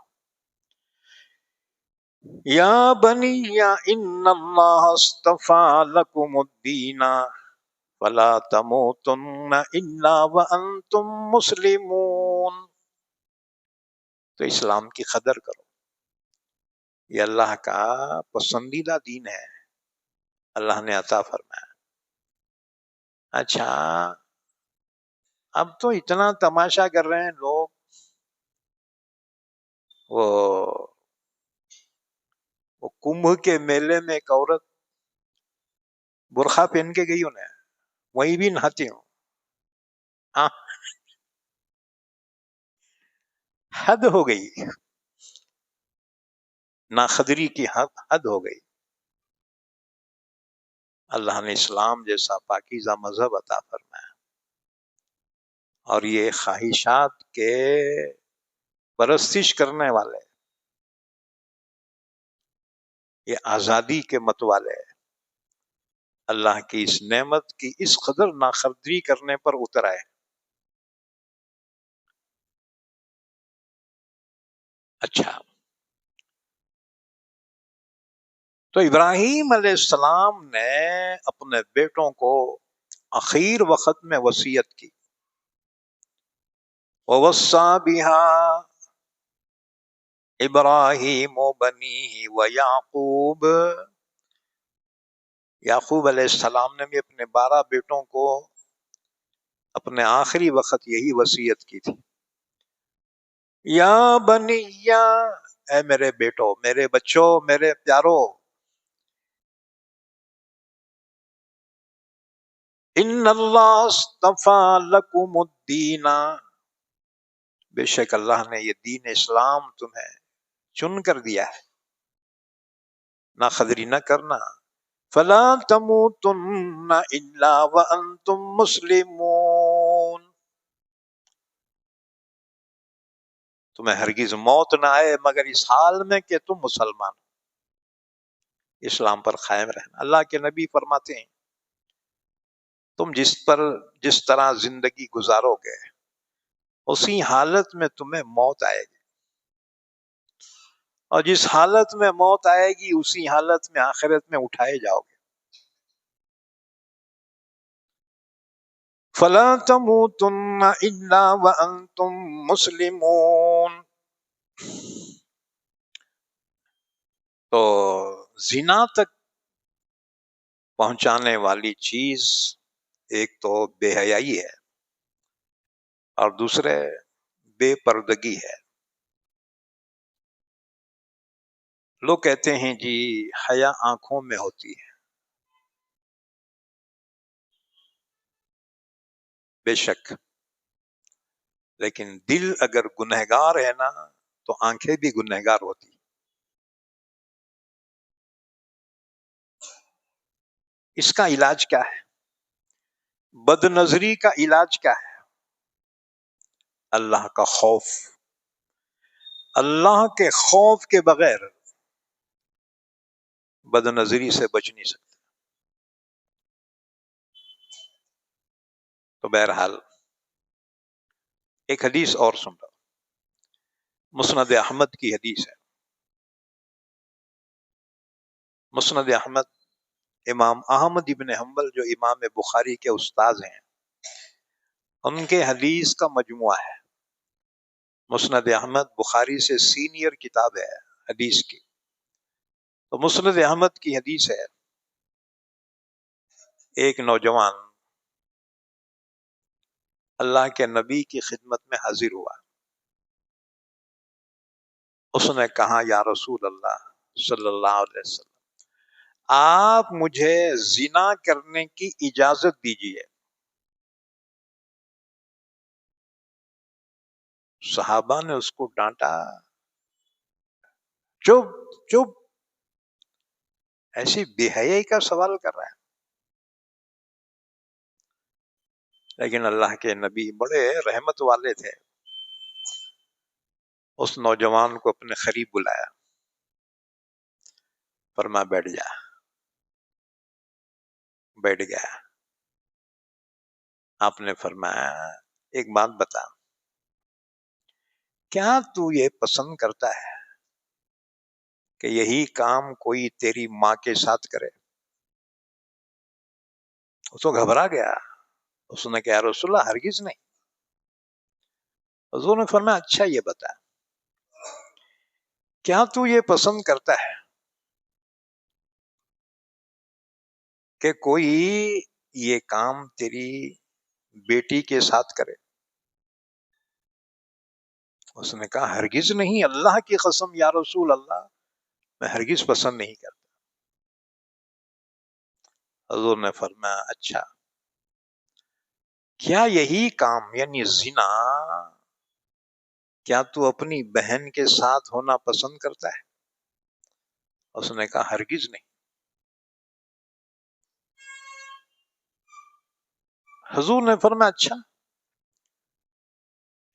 A: یا بنی ان اللہ اصطفى لكم الدین فلا تموتن الا وانتم مسلمون. تو اسلام کی قدر کرو. یہ اللہ کا پسندیدہ دین ہے، اللہ نے عطا فرمایا. اچھا، اب تو اتنا تماشا کر رہے ہیں لوگ. وہ کمبھ کے میلے میں ایک عورت برقع پہن کے گئی، انہیں وہیں بھی نہاتی ہوں. ہاں، حد ہو گئی، ناقدری کی حد ہو گئی. اللہ نے اسلام جیسا پاکیزہ مذہب عطا فرمایا، اور یہ خواہشات کے پرستش کرنے والے، یہ آزادی کے متوالے اللہ کی اس نعمت کی اس قدر ناقدری کرنے پر اتر آئے. اچھا، تو ابراہیم علیہ السلام نے اپنے بیٹوں کو اخیر وقت میں وصیت کی. وَوَصَّى بِهَا ابراہیم بنیہ ویعقوب. یعقوب علیہ السلام نے بھی اپنے 12 بیٹوں کو اپنے آخری وقت یہی وصیت کی تھی. یا بنی، اے میرے بیٹو، میرے بچوں، میرے پیارو، ان اللہ اصطفی لکم الدین، بے شک اللہ نے یہ دین اسلام تمہیں چن کر دیا ہے، نہ خدری نہ کرنا، فلا تموتن الا وانتم مسلمون، تمہیں ہرگز موت نہ آئے مگر اس حال میں کہ تم مسلمان، اسلام پر قائم رہنا۔ اللہ کے نبی فرماتے ہیں تم جس طرح زندگی گزارو گے اسی حالت میں تمہیں موت آئے گی، اور جس حالت میں موت آئے گی اسی حالت میں آخرت میں اٹھائے جاؤ گے۔ فلا تموتن الا وانتم مسلمون، تو زنا تک پہنچانے والی چیز ایک تو بے حیائی ہے اور دوسرے بے پردگی ہے۔ لوگ کہتے ہیں جی حیا آنکھوں میں ہوتی ہے، بے شک، لیکن دل اگر گنہگار ہے نا تو آنکھیں بھی گنہگار ہوتی۔ اس کا علاج کیا ہے؟ بد نظری کا علاج کیا ہے؟ اللہ کا خوف، اللہ کے خوف کے بغیر بد نظری سے بچ نہیں سکتے۔ تو بہرحال ایک حدیث اور سن رہا، مسند احمد کی حدیث ہے۔ مسند احمد، امام احمد ابن حنبل جو امام بخاری کے استاذ ہیں، ان کے حدیث کا مجموعہ ہے۔ مسند احمد بخاری سے سینئر کتاب ہے حدیث کی۔ تو مسند احمد کی حدیث ہے، ایک نوجوان اللہ کے نبی کی خدمت میں حاضر ہوا، اس نے کہا یا رسول اللہ صلی اللہ علیہ وسلم، آپ مجھے زنا کرنے کی اجازت دیجیے۔ صحابہ نے اس کو ڈانٹا، چپ چپ، ایسی بے حیائی کا سوال کر رہا ہے۔ لیکن اللہ کے نبی بڑے رحمت والے تھے، اس نوجوان کو اپنے قریب بلایا، فرما بیٹھ جا، بیٹھ گیا۔ آپ نے فرمایا ایک بات بتا، کیا تو یہ پسند کرتا ہے کہ یہی کام کوئی تیری ماں کے ساتھ کرے؟ وہ تو گھبرا گیا، اس نے کہا رسول اللہ ہرگز نہیں۔ حضور نے فرمایا اچھا یہ بتا، کیا تو یہ پسند کرتا ہے کہ کوئی یہ کام تیری بیٹی کے ساتھ کرے؟ اس نے کہا ہرگز نہیں، اللہ کی قسم یا رسول اللہ، میں ہرگز پسند نہیں کرتا۔ حضور نے فرمایا اچھا، کیا یہی کام یعنی زنا کیا تو اپنی بہن کے ساتھ ہونا پسند کرتا ہے؟ اس نے کہا ہرگز نہیں۔ حضور نے فرمایا اچھا،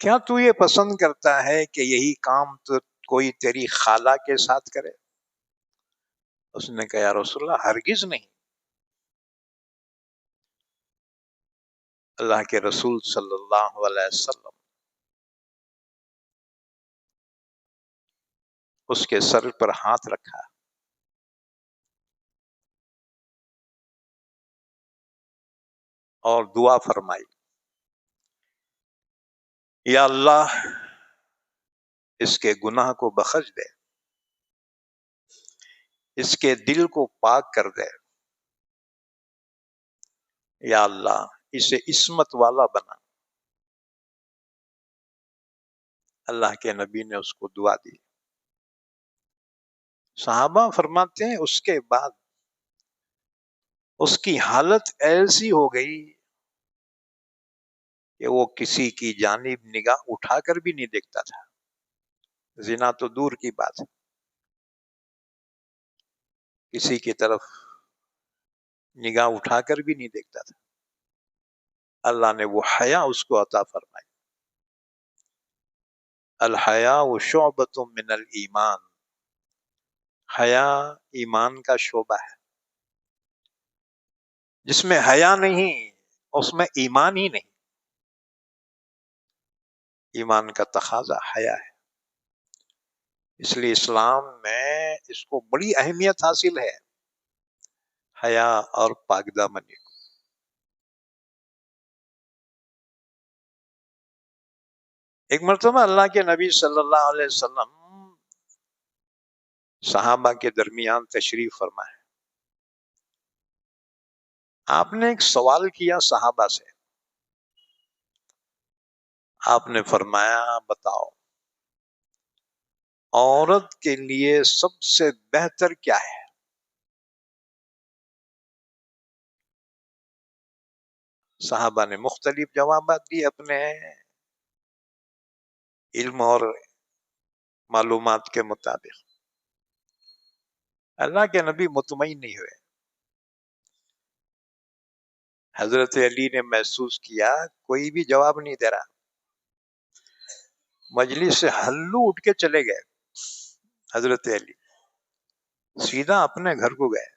A: کیا تو یہ پسند کرتا ہے کہ یہی کام تو کوئی تیری خالہ کے ساتھ کرے؟ اس نے کہا یا رسول اللہ ہرگز نہیں۔ اللہ کے رسول صلی اللہ علیہ وسلم اس کے سر پر ہاتھ رکھا اور دعا فرمائی، یا اللہ اس کے گناہ کو بخش دے، اس کے دل کو پاک کر دے، یا اللہ اسے عصمت والا بنا۔ اللہ کے نبی نے اس کو دعا دی۔ صحابہ فرماتے ہیں اس کے بعد اس کی حالت ایسی ہو گئی کہ وہ کسی کی جانب نگاہ اٹھا کر بھی نہیں دیکھتا تھا. زنا تو دور کی بات ہے، کسی کی طرف نگاہ اٹھا کر بھی نہیں دیکھتا تھا. اللہ نے وہ حیا اس کو عطا فرمائی. الحیاء شعبۃ من الایمان، حیا ایمان کا شعبہ ہے. جس میں حیا نہیں اس میں ایمان ہی نہیں. ایمان کا تقاضا حیا ہے، اس لیے اسلام میں اس کو بڑی اہمیت حاصل ہے، حیا اور پاک دامنی کو. ایک مرتبہ اللہ کے نبی صلی اللہ علیہ وسلم صحابہ کے درمیان تشریف فرمائے. آپ نے ایک سوال کیا صحابہ سے. آپ نے فرمایا بتاؤ عورت کے لیے سب سے بہتر کیا ہے؟ صحابہ نے مختلف جوابات دیے اپنے علم اور معلومات کے مطابق. اللہ کے نبی مطمئن نہیں ہوئے. حضرت علی نے محسوس کیا کوئی بھی جواب نہیں دے رہا. مجلس سے ہلو اٹھ کے چلے گئے. حضرت علی سیدھا اپنے گھر کو گئے.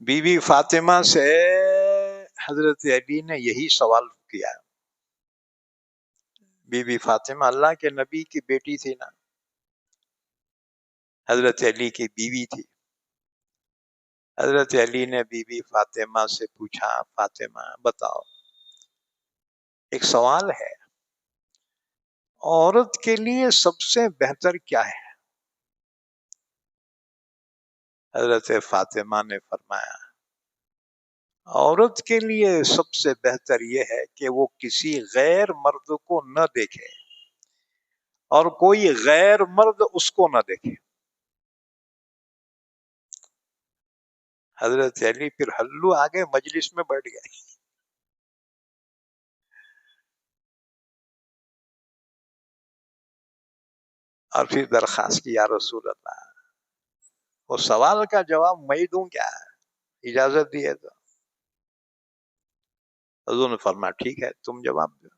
A: بی بی فاطمہ سے حضرت علی نے یہی سوال کیا. بی بی فاطمہ اللہ کے نبی کی بیٹی تھی نا، حضرت علی کی بیوی تھی. حضرت علی نے بی بی فاطمہ سے پوچھا فاطمہ بتاؤ ایک سوال ہے، عورت کے لیے سب سے بہتر کیا ہے؟ حضرت فاطمہ نے فرمایا عورت کے لیے سب سے بہتر یہ ہے کہ وہ کسی غیر مرد کو نہ دیکھے اور کوئی غیر مرد اس کو نہ دیکھے. حضرت علی پھر ہلو آگے مجلس میں بیٹھ گئے. اور پھر درخواست کی یا رسول اللہ وہ سوال کا جواب میں دوں کیا، اجازت دیے تو. حضور نے فرمایا ٹھیک ہے تم جواب دو.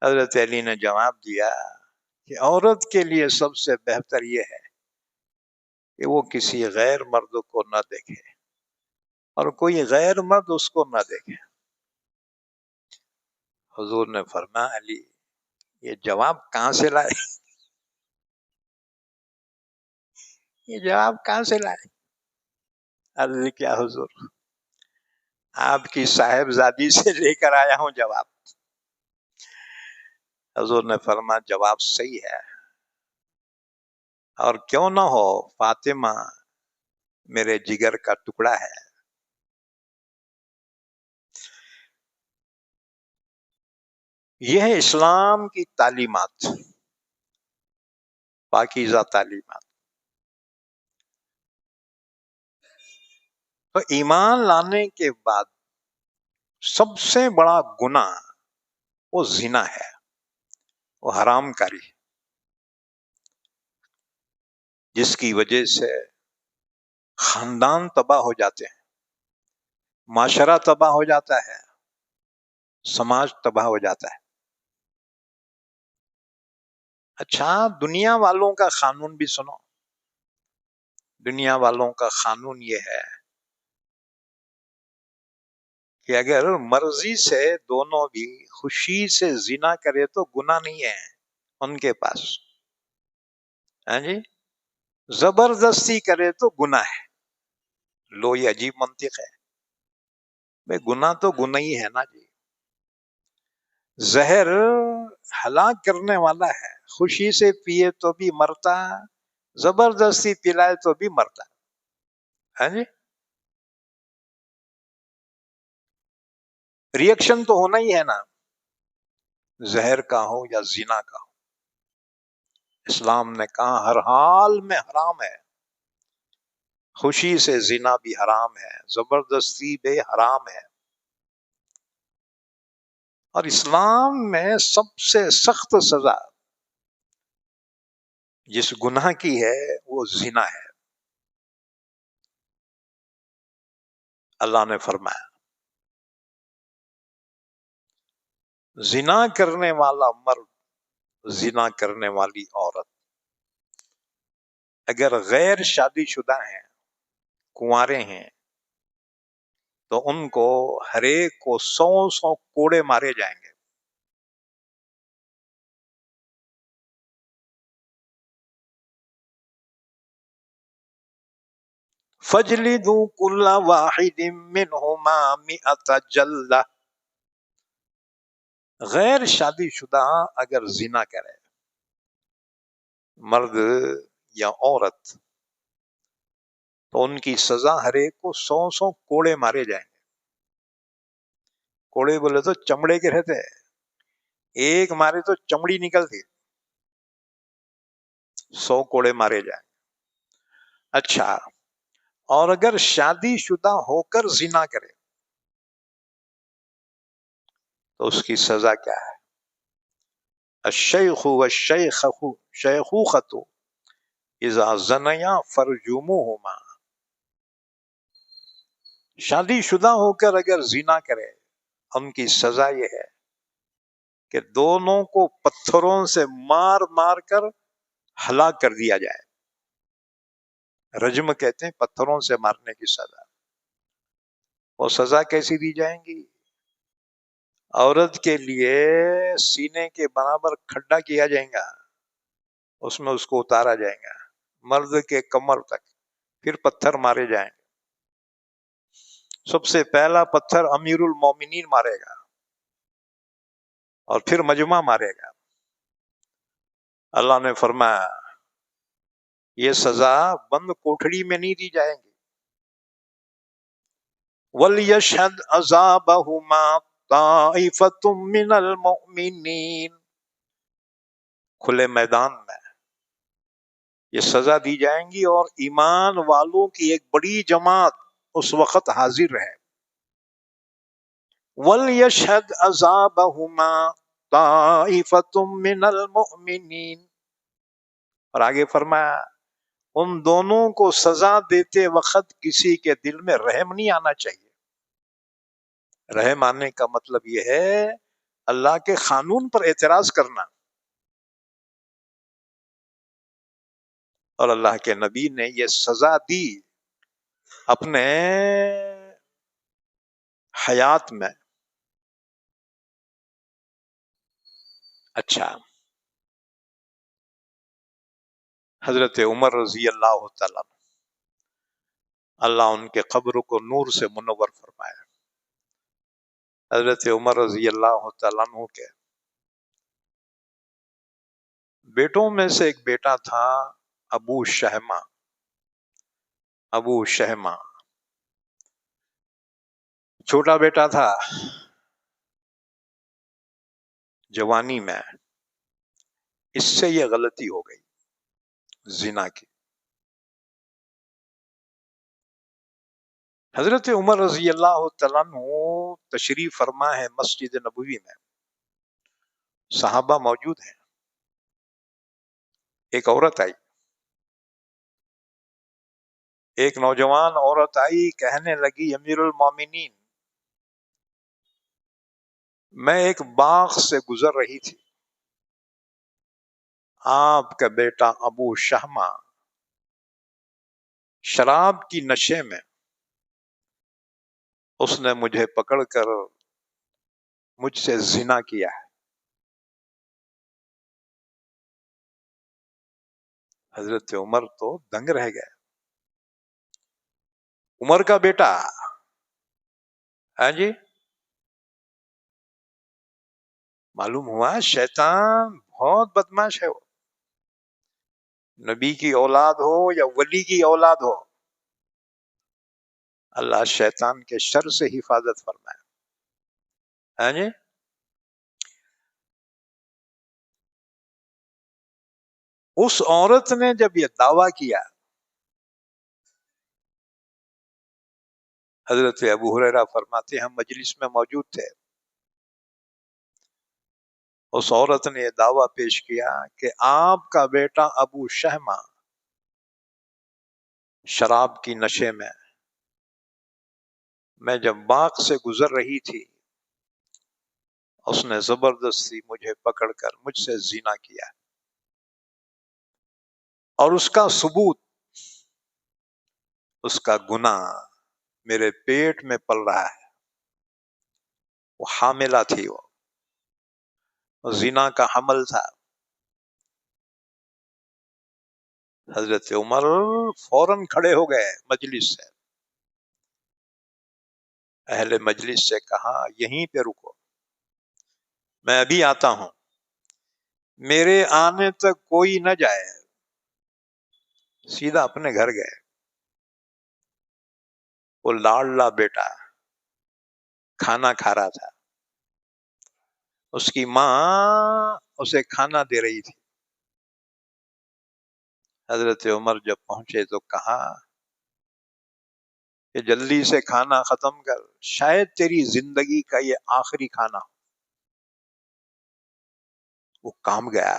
A: حضرت علی نے جواب دیا کہ عورت کے لیے سب سے بہتر یہ ہے کہ وہ کسی غیر مرد کو نہ دیکھے اور کوئی غیر مرد اس کو نہ دیکھے. حضور نے فرمایا علی یہ جواب کہاں سے لائے؟ یہ جواب کہاں سے لائے؟ عرض کیا حضور آپ کی صاحبزادی سے لے کر آیا ہوں جواب. حضور نے فرمایا جواب صحیح ہے، اور کیوں نہ ہو فاطمہ میرے جگر کا ٹکڑا ہے. یہ ہے اسلام کی تعلیمات، پاکیزہ تعلیمات. تو ایمان لانے کے بعد سب سے بڑا گناہ وہ زنا ہے، وہ حرام کاری ہے، جس کی وجہ سے خاندان تباہ ہو جاتے ہیں، معاشرہ تباہ ہو جاتا ہے، سماج تباہ ہو جاتا ہے. اچھا دنیا والوں کا قانون بھی سنو. دنیا والوں کا قانون یہ ہے کہ اگر مرضی سے دونوں بھی خوشی سے زنا کرے تو گناہ نہیں ہے ان کے پاس. ہاں جی زبردستی کرے تو گناہ ہے. لو یہ عجیب منطق ہے. بھئی گناہ تو گناہ ہی ہے نا جی. زہر ہلاک کرنے والا ہے، خوشی سے پیے تو بھی مرتا، زبردستی پلائے تو بھی مرتا. ہاں جی ریئیکشن تو ہونا ہی ہے نا، زہر کا ہو یا زنا کا ہو. اسلام نے کہا ہر حال میں حرام ہے. خوشی سے زنا بھی حرام ہے، زبردستی بھی حرام ہے، اور اسلام میں سب سے سخت سزا جس گناہ کی ہے وہ زنا ہے۔ اللہ نے فرمایا زنا کرنے والا مرد، زنا کرنے والی عورت اگر غیر شادی شدہ ہیں، کنوارے ہیں، تو ان کو ہر ایک کو 100 کوڑے مارے جائیں گے۔ فَاجْلِدُوا كُلَّ وَاحِدٍ مِّنْهُمَا 100 جلدہ۔ غیر شادی شدہ اگر زنا کرے، مرد یا عورت، تو ان کی سزا ہر ایک کو 100 کوڑے مارے جائیں گے۔ کوڑے بولے تو چمڑے کے رہتے ہیں، ایک مارے تو چمڑی نکلتی، 100 کوڑے مارے جائیں گے۔ اچھا، اور اگر شادی شدہ ہو کر زنا کرے تو اس کی سزا کیا ہے؟ الشیخ والشیخوخۃ اذا زنیا فرجموہما۔ شادی شدہ ہو کر اگر زنا کرے، ان کی سزا یہ ہے کہ دونوں کو پتھروں سے مار مار کر ہلاک کر دیا جائے۔ رجم کہتے ہیں پتھروں سے مارنے کی سزا۔ وہ سزا کیسی دی جائیں گی؟ عورت کے لیے سینے کے برابر کھڈا کیا جائے گا، اس میں اس کو اتارا جائے گا، مرد کے کمر تک، پھر پتھر مارے جائیں گے۔ سب سے پہلا پتھر امیر المومنین مارے گا، اور پھر مجمع مارے گا۔ اللہ نے فرمایا یہ سزا بند کوٹھڑی میں نہیں دی جائے گی۔ وَلْيَشْهَدْ عَذَابَهُمَا طَائِفَةٌ مِّنَ الْمُؤْمِنِينَ۔ کھلے میدان میں یہ سزا دی جائیں گی، اور ایمان والوں کی ایک بڑی جماعت اس وقت حاضر ہے۔ وَلْيَشْهَدْ عَذَابَهُمَا طَائِفَةٌ مِّنَ الْمُؤْمِنِينَ، اور آگے فرمایا ان دونوں کو سزا دیتے وقت کسی کے دل میں رحم نہیں آنا چاہیے۔ رحم آنے کا مطلب یہ ہے اللہ کے قانون پر اعتراض کرنا، اور اللہ کے نبی نے یہ سزا دی اپنے حیات میں۔ اچھا، حضرت عمر رضی اللہ تعالیٰ، اللہ ان کے قبر کو نور سے منور فرمایا۔ حضرت عمر رضی اللہ تعالیٰ عنہ کے بیٹوں میں سے ایک بیٹا تھا ابو شہمہ۔ ابو شہمہ چھوٹا بیٹا تھا، جوانی میں اس سے یہ غلطی ہو گئی زنا کی۔ حضرت عمر رضی اللہ تعالیٰ عنہ تشریف فرما ہے مسجد نبوی میں، صحابہ موجود ہیں۔ ایک عورت آئی، ایک نوجوان عورت آئی، کہنے لگی امیر المومنین، میں ایک باغ سے گزر رہی تھی، آپ کا بیٹا ابو شہمہ شراب کی نشے میں اس نے مجھے پکڑ کر مجھ سے زنا کیا ہے۔ حضرت عمر تو دنگ رہ گئے۔ عمر کا بیٹا، ہاں جی، معلوم ہوا شیطان بہت بدماش ہے۔ وہ نبی کی اولاد ہو یا ولی کی اولاد ہو، اللہ شیطان کے شر سے حفاظت فرمائے۔ ہاں جی، اس عورت نے جب یہ دعویٰ کیا حضرت ابو ہریرہ فرماتے ہیں ہم مجلس میں موجود تھے، اس عورت نے یہ دعویٰ پیش کیا کہ آپ کا بیٹا ابو شہمہ شراب کی نشے میں جب باغ سے گزر رہی تھی، اس نے زبردستی مجھے پکڑ کر مجھ سے زنا کیا، اور اس کا ثبوت، اس کا گناہ میرے پیٹ میں پل رہا ہے۔ وہ حاملہ تھی، وہ زنا کا حمل تھا۔ حضرت عمر فوراً کھڑے ہو گئے مجلس سے، اہل مجلس سے کہا یہیں پہ رکو، میں ابھی آتا ہوں، میرے آنے تک کوئی نہ جائے۔ سیدھا اپنے گھر گئے۔ وہ لاڈلا بیٹا کھانا کھا رہا تھا، اس کی ماں اسے کھانا دے رہی تھی۔ حضرت عمر جب پہنچے تو کہا کہ جلدی سے کھانا ختم کر، شاید تیری زندگی کا یہ آخری کھانا ہو۔ وہ کام گیا۔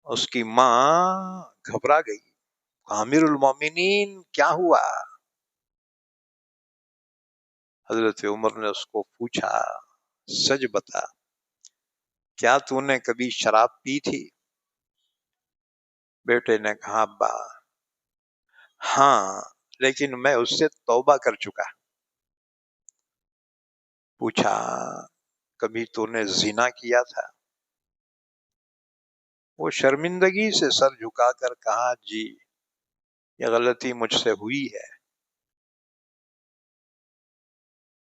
A: اس کی ماں گھبرا گئی، امیر المومنین کیا ہوا؟ حضرت عمر نے اس کو پوچھا سچ بتا، کیا تو نے کبھی شراب پی تھی؟ بیٹے نے کہا ابا ہاں، لیکن میں اس سے توبہ کر چکا۔ پوچھا کبھی تو نے زنا کیا تھا؟ وہ شرمندگی سے سر جھکا کر کہا جی، یہ غلطی مجھ سے ہوئی ہے،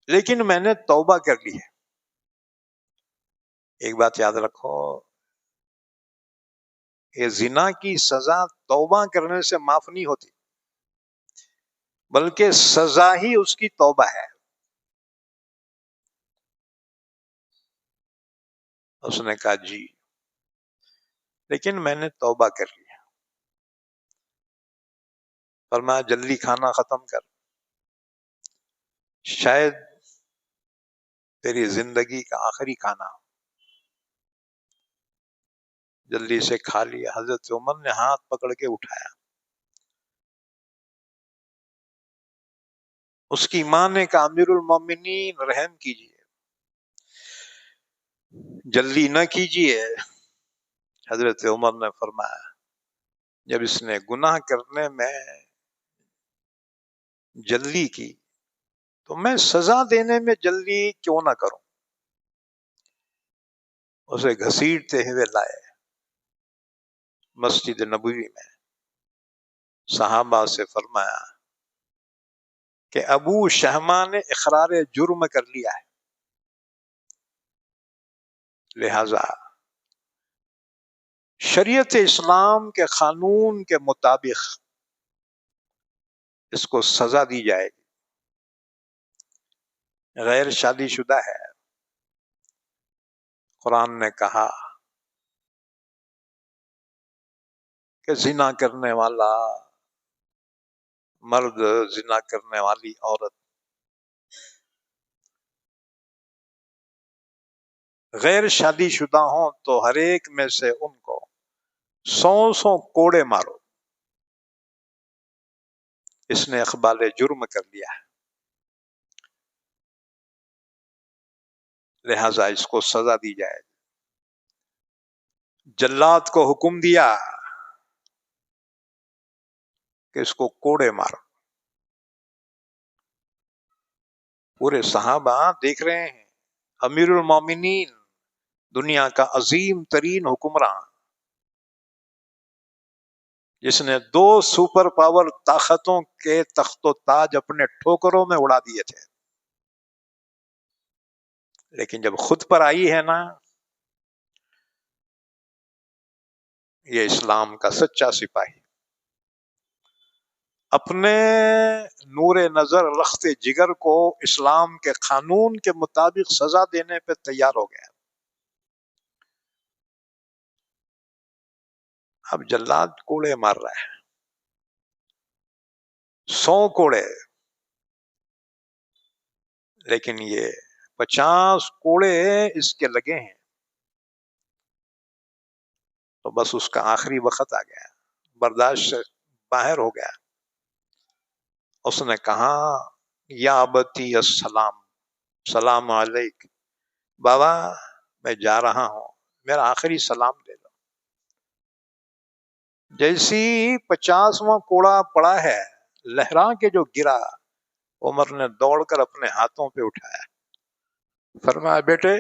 A: لیکن میں نے توبہ کر لی ہے۔ ایک بات یاد رکھو، یہ زنا کی سزا توبہ کرنے سے معاف نہیں ہوتی، بلکہ سزا ہی اس کی توبہ ہے۔ اس نے کہا جی، لیکن میں نے توبہ کر لی۔ فرمایا جلدی کھانا ختم کر، شاید تیری زندگی کا آخری کھانا ہو۔ جلدی سے کھا لیا۔ حضرت عمر نے ہاتھ پکڑ کے اٹھایا۔ اس کی ماں نے کہا امیر المومنین رحم کیجیے، جلدی نہ کیجیے۔ حضرت عمر نے فرمایا جب اس نے گناہ کرنے میں جلدی کی تو میں سزا دینے میں جلدی کیوں نہ کروں۔ اسے گھسیٹتے ہوئے لائے مسجد نبوی میں، صحابہ سے فرمایا کہ ابو شہمہ نے اقرار جرم کر لیا ہے، لہذا شریعت اسلام کے قانون کے مطابق اس کو سزا دی جائے گی۔ غیر شادی شدہ ہے، قرآن نے کہا کہ زنا کرنے والا مرد، زنا کرنے والی عورت غیر شادی شدہ ہوں تو ہر ایک میں سے ان کو 100 کوڑے مارو، اس نے اقبال جرم کر لیا ہے، لہذا اس کو سزا دی جائے۔ جلاد کو حکم دیا کہ اس کو کوڑے مارو۔ پورے صحابہ دیکھ رہے ہیں، امیر المومنین، دنیا کا عظیم ترین حکمراں، جس نے 2 سپر پاور طاقتوں کے تخت و تاج اپنے ٹھوکروں میں اڑا دیے تھے، لیکن جب خود پر آئی ہے نا، یہ اسلام کا سچا سپاہی، اپنے نور نظر رخت جگر کو اسلام کے قانون کے مطابق سزا دینے پہ تیار ہو گیا۔ اب جلاد کوڑے مار رہا ہے۔ 100 کوڑے، لیکن یہ 50 کوڑے اس کے لگے ہیں، تو بس اس کا آخری وقت آ گیا، برداشت سے باہر ہو گیا۔ اس نے کہا یا ابتی السلام، سلام علیک، بابا میں جا رہا ہوں، میرا آخری سلام دے دو۔ جیسی 50واں کوڑا پڑا ہے، لہرا کے جو گرا، عمر نے دوڑ کر اپنے ہاتھوں پہ اٹھایا، فرمایا بیٹے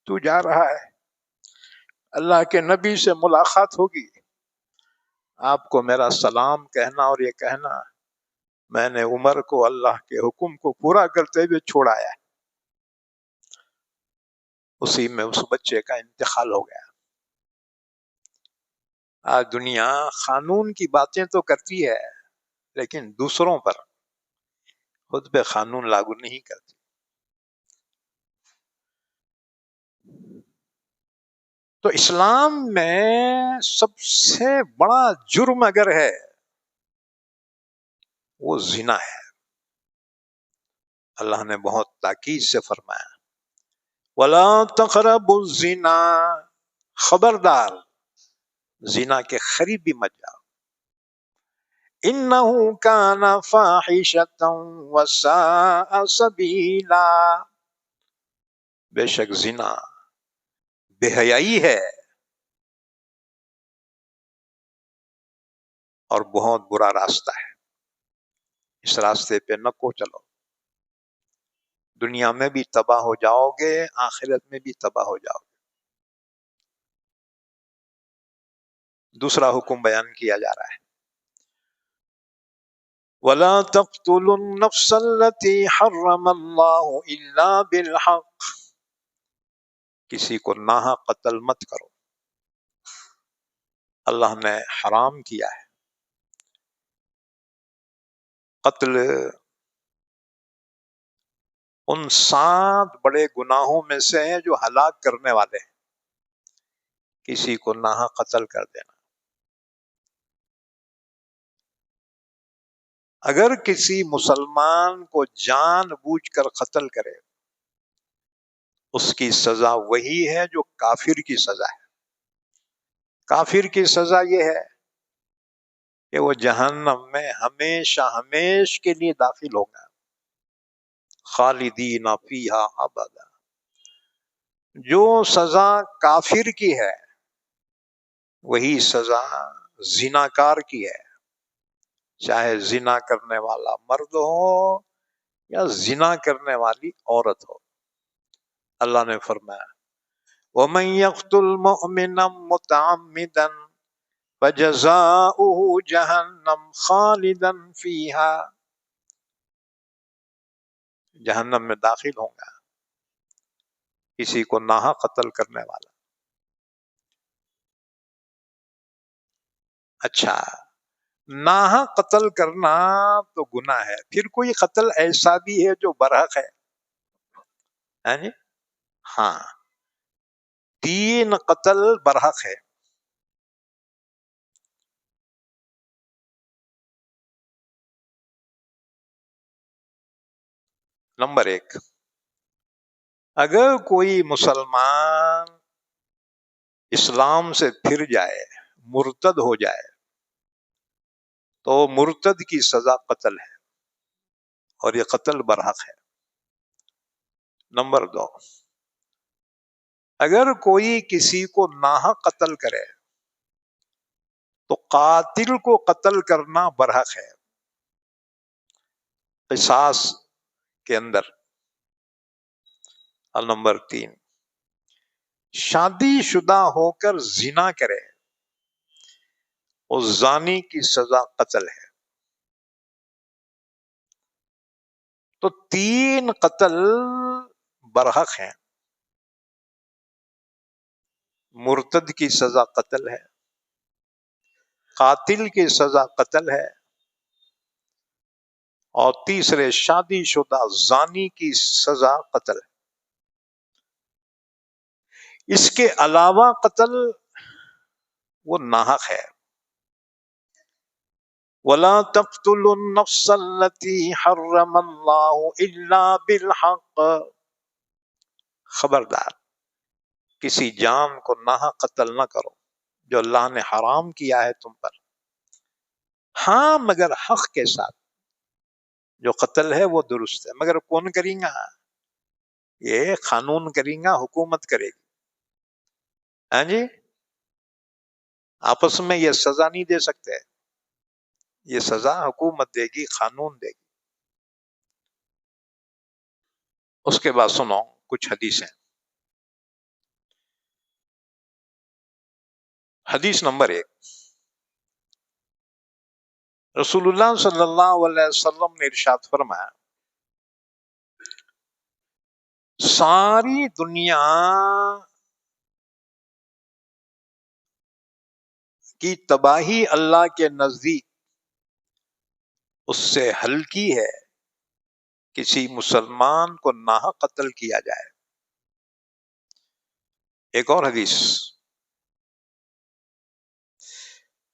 A: تو جا رہا ہے، اللہ کے نبی سے ملاقات ہوگی، آپ کو میرا سلام کہنا اور یہ کہنا میں نے عمر کو اللہ کے حکم کو پورا کرتے ہوئے چھوڑایا۔ اسی میں اس بچے کا انتقال ہو گیا۔ آج دنیا قانون کی باتیں تو کرتی ہے، لیکن دوسروں پر، خود پہ قانون لاگو نہیں کرتی۔ تو اسلام میں سب سے بڑا جرم اگر ہے وہ زنا ہے۔ اللہ نے بہت تاکید سے فرمایا وَلَا تَقْرَبُوا الزِّنَا، خبردار زنا کے قریب بھی مت جاؤ، إِنَّهُ كَانَ فَاحِشَةً وَسَاءَ سَبِيلًا، بے شک زنا بے حیائی ہے اور بہت برا راستہ ہے، اس راستے پہ نہ کو چلو، دنیا میں بھی تباہ ہو جاؤ گے، آخرت میں بھی تباہ ہو جاؤ گے۔ دوسرا حکم بیان کیا جا رہا ہے وَلَا تَقْتُلُوا النَّفْسَ الَّتِي حَرَّمَ اللَّهُ إِلَّا بِالْحَقِّ، کسی کو ناحق قتل مت کرو، اللہ نے حرام کیا ہے قتل۔ ان 7 بڑے گناہوں میں سے ہیں جو ہلاک کرنے والے ہیں، کسی کو ناحق قتل کر دینا۔ اگر کسی مسلمان کو جان بوجھ کر قتل کرے، اس کی سزا وہی ہے جو کافر کی سزا ہے۔ کافر کی سزا یہ ہے کہ وہ جہنم میں ہمیشہ ہمیش کے لیے داخل ہوگا، خالدین فیہا ابدا۔ جو سزا کافر کی ہے وہی سزا زناکار کی ہے، چاہے زنا کرنے والا مرد ہو یا زنا کرنے والی عورت ہو۔ اللہ نے فرمایا وَمَن يَقْتُلْ مُؤْمِنًا مُتَعَمِّدًا فَجَزَاؤُهُ جَهَنَّمُ خَالِدًا فِيهَا، جہنم میں داخل ہوں گا کسی کو ناحق قتل کرنے والا۔ اچھا، ناحق قتل کرنا تو گناہ ہے، پھر کوئی قتل ایسا بھی ہے جو برحق ہے، ہاں جی؟ ہاں، 3 قتل برحق ہے۔ نمبر 1، اگر کوئی مسلمان اسلام سے پھر جائے، مرتد ہو جائے، تو مرتد کی سزا قتل ہے اور یہ قتل برحق ہے۔ نمبر 2، اگر کوئی کسی کو ناحق قتل کرے تو قاتل کو قتل کرنا برحق ہے، قصاص کے اندر۔ اور نمبر 3، شادی شدہ ہو کر زنا کرے، اس زانی کی سزا قتل ہے۔ تو 3 قتل برحق ہیں، مرتد کی سزا قتل ہے، قاتل کی سزا قتل ہے، اور تیسرے شادی شدہ زانی کی سزا قتل ہے۔ اس کے علاوہ قتل وہ ناحق ہے، وَلَا تَقْتُلُوا النَّفْسَ الَّتِي حَرَّمَ اللَّهُ إِلَّا بِالْحَقِّ، خبردار کسی جان کو ناحق قتل نہ کرو جو اللہ نے حرام کیا ہے تم پر، ہاں مگر حق کے ساتھ، جو قتل ہے وہ درست ہے، مگر کون کریں گا؟ یہ قانون کریں گا، حکومت کرے گی، ہاں جی، آپس میں یہ سزا نہیں دے سکتے، یہ سزا حکومت دے گی، قانون دے گی۔ اس کے بعد سنو کچھ حدیثیں۔ حدیث نمبر 1، رسول اللہ صلی اللہ علیہ وسلم نے ارشاد فرمایا، ساری دنیا کی تباہی اللہ کے نزدیک اس سے ہلکی ہے کسی مسلمان کو ناحق قتل کیا جائے۔ ایک اور حدیث،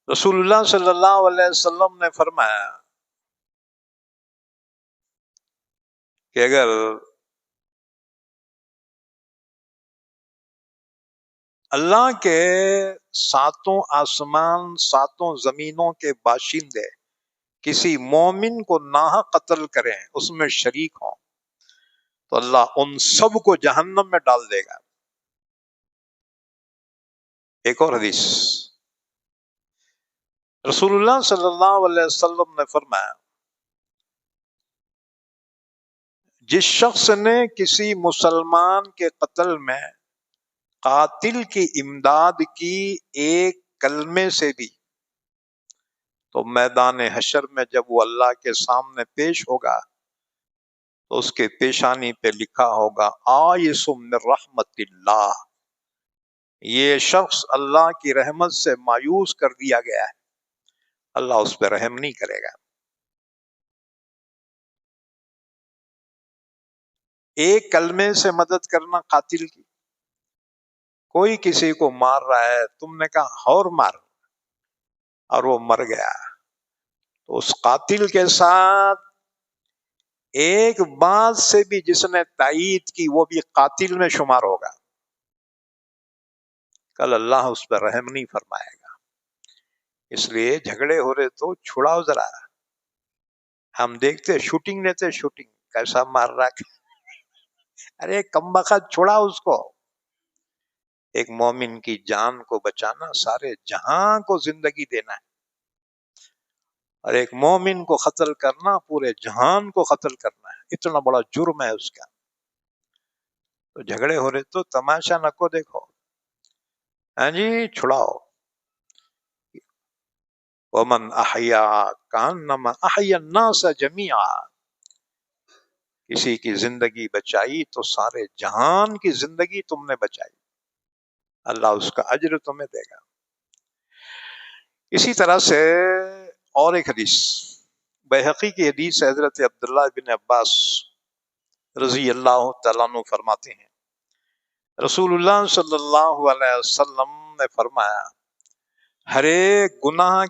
A: رسول اللہ صلی اللہ علیہ وسلم نے فرمایا کہ اگر اللہ کے ساتوں آسمان ساتوں زمینوں کے باشندے کسی مومن کو ناحق قتل کریں، اس میں شریک ہوں، تو اللہ ان سب کو جہنم میں ڈال دے گا۔ ایک اور حدیث، رسول اللہ صلی اللہ علیہ وسلم نے فرمایا، جس شخص نے کسی مسلمان کے قتل میں قاتل کی امداد کی ایک کلمے سے بھی، تو میدان حشر میں جب وہ اللہ کے سامنے پیش ہوگا تو اس کے پیشانی پہ لکھا ہوگا آئس من رحمت اللہ، یہ شخص اللہ کی رحمت سے مایوس کر دیا گیا ہے، اللہ اس پہ رحم نہیں کرے گا۔ ایک کلمے سے مدد کرنا قاتل کی، کوئی کسی کو مار رہا ہے، تم نے کہا اور مار، اور وہ مر گیا، تو اس قاتل کے ساتھ ایک بات سے بھی جس نے تائید کی وہ بھی قاتل میں شمار ہوگا، کل اللہ اس پر رحم نہیں فرمائے گا۔ اس لیے جھگڑے ہو رہے تو چھڑاؤ ذرا، ہم دیکھتے شوٹنگ لیتے، شوٹنگ کیسا مار رہا ہے، ارے کم بخت چھڑا اس کو۔ ایک مومن کی جان کو بچانا سارے جہاں کو زندگی دینا ہے، اور ایک مومن کو قتل کرنا پورے جہان کو قتل کرنا ہے، اتنا بڑا جرم ہے اس کا۔ تو جھگڑے ہو رہے تو تماشا نہ کو دیکھو، ہاں جی، چھڑاؤ۔ ومن احیا کانما احیا الناس جميعا، کسی کی زندگی بچائی تو سارے جہان کی زندگی تم نے بچائی، اللہ اس کا اجر تمہیں دے گا۔ اسی طرح سے اور ایک حدیث، بیہقی کی حدیث، حضرت عبداللہ بن عباس رضی اللہ تعالیٰ عنہ فرماتے ہیں، رسول اللہ صلی اللہ علیہ وسلم نے فرمایا، ہر ایک گناہ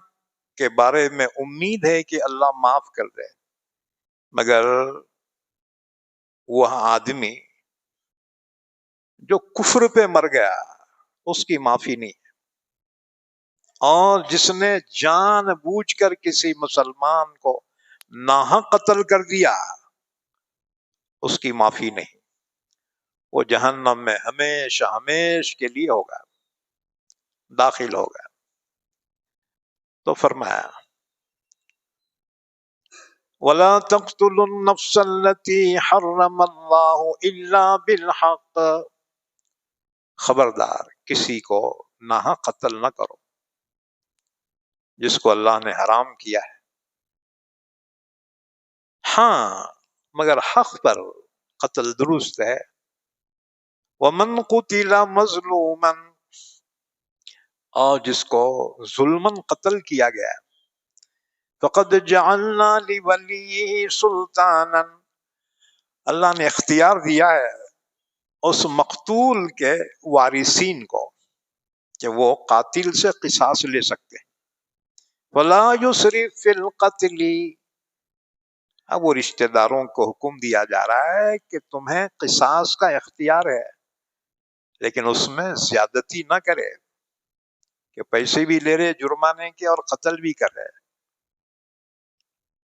A: کے بارے میں امید ہے کہ اللہ معاف کر دے، مگر وہ آدمی جو کفر پہ مر گیا اس کی معافی نہیں، اور جس نے جان بوجھ کر کسی مسلمان کو ناحق قتل کر دیا اس کی معافی نہیں، وہ جہنم میں ہمیشہ ہمیشہ کے لیے ہوگا، داخل ہوگا۔ تو فرمایا وَلَا تَقْتُلُوا النَّفْسَ الَّتِي حَرَّمَ اللَّهُ إِلَّا بِالْحَقِّ، خبردار کسی کو ناحق قتل نہ کرو جس کو اللہ نے حرام کیا ہے، ہاں مگر حق پر قتل درست ہے۔ وَمَنْ قُتِلَ مَظْلُومًا، اور جس کو ظلماً قتل کیا گیا، فَقَدْ جَعَلْنَا لِوَلِيِّهِ سُلْطَانًا، اللہ نے اختیار دیا ہے اس مقتول کے وارثین کو کہ وہ قاتل سے قصاص لے سکتے ہیں۔ ولا یسرف فی القتل، اب وہ رشتہ داروں کو حکم دیا جا رہا ہے کہ تمہیں قصاص کا اختیار ہے، لیکن اس میں زیادتی نہ کرے کہ پیسے بھی لے رہے جرمانے کے اور قتل بھی کر رہے۔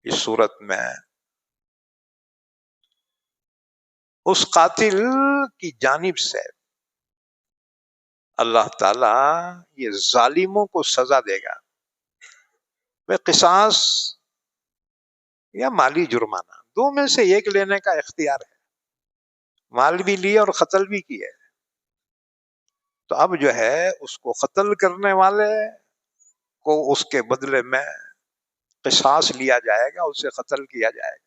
A: اس صورت میں اس قاتل کی جانب سے اللہ تعالی یہ ظالموں کو سزا دے گا، وہ قصاص یا مالی جرمانہ، دو میں سے ایک لینے کا اختیار ہے، مال بھی لیے اور قتل بھی کیے، تو اب جو ہے اس کو قتل کرنے والے کو اس کے بدلے میں قصاص لیا جائے گا، اسے قتل کیا جائے گا۔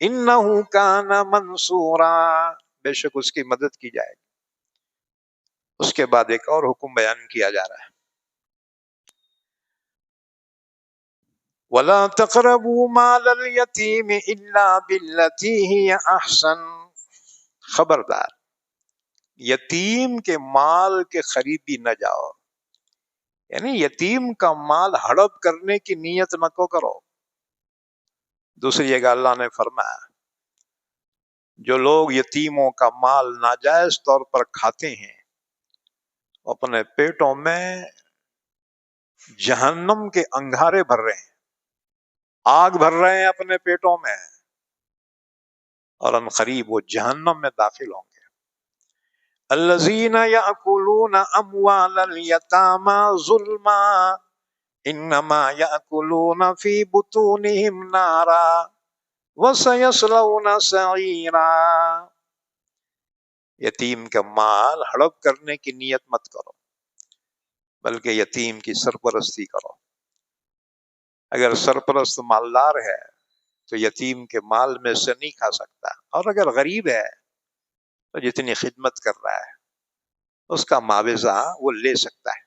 A: انہ کان منصورا، بے شک اس کی مدد کی جائے گی۔ اس کے بعد ایک اور حکم بیان کیا جا رہا ہے، وَلَا تَقْرَبُوا مَالَ الْيَتِيمِ إِلَّا بِالَّتِي هِيَ أَحْسَنُ، خبردار یتیم کے مال کے قریبی نہ جاؤ، یعنی یتیم کا مال ہڑپ کرنے کی نیت نہ کو کرو۔ دوسری جگہ اللہ نے فرمایا جو لوگ یتیموں کا مال ناجائز طور پر کھاتے ہیں اپنے پیٹوں میں جہنم کے انگارے بھر رہے ہیں، آگ بھر رہے ہیں اپنے پیٹوں میں، اور ان قریب وہ جہنم میں داخل ہوں گے۔ الذین یأکلون اموال الیتامی ظلما انما یأکلون فی بطونہم نارا وسیصلون سعیرا، یتیم کا مال ہڑپ کرنے کی نیت مت کرو، بلکہ یتیم کی سرپرستی کرو۔ اگر سرپرست مالدار ہے تو یتیم کے مال میں سے نہیں کھا سکتا، اور اگر غریب ہے تو جتنی خدمت کر رہا ہے اس کا معاوضہ وہ لے سکتا ہے۔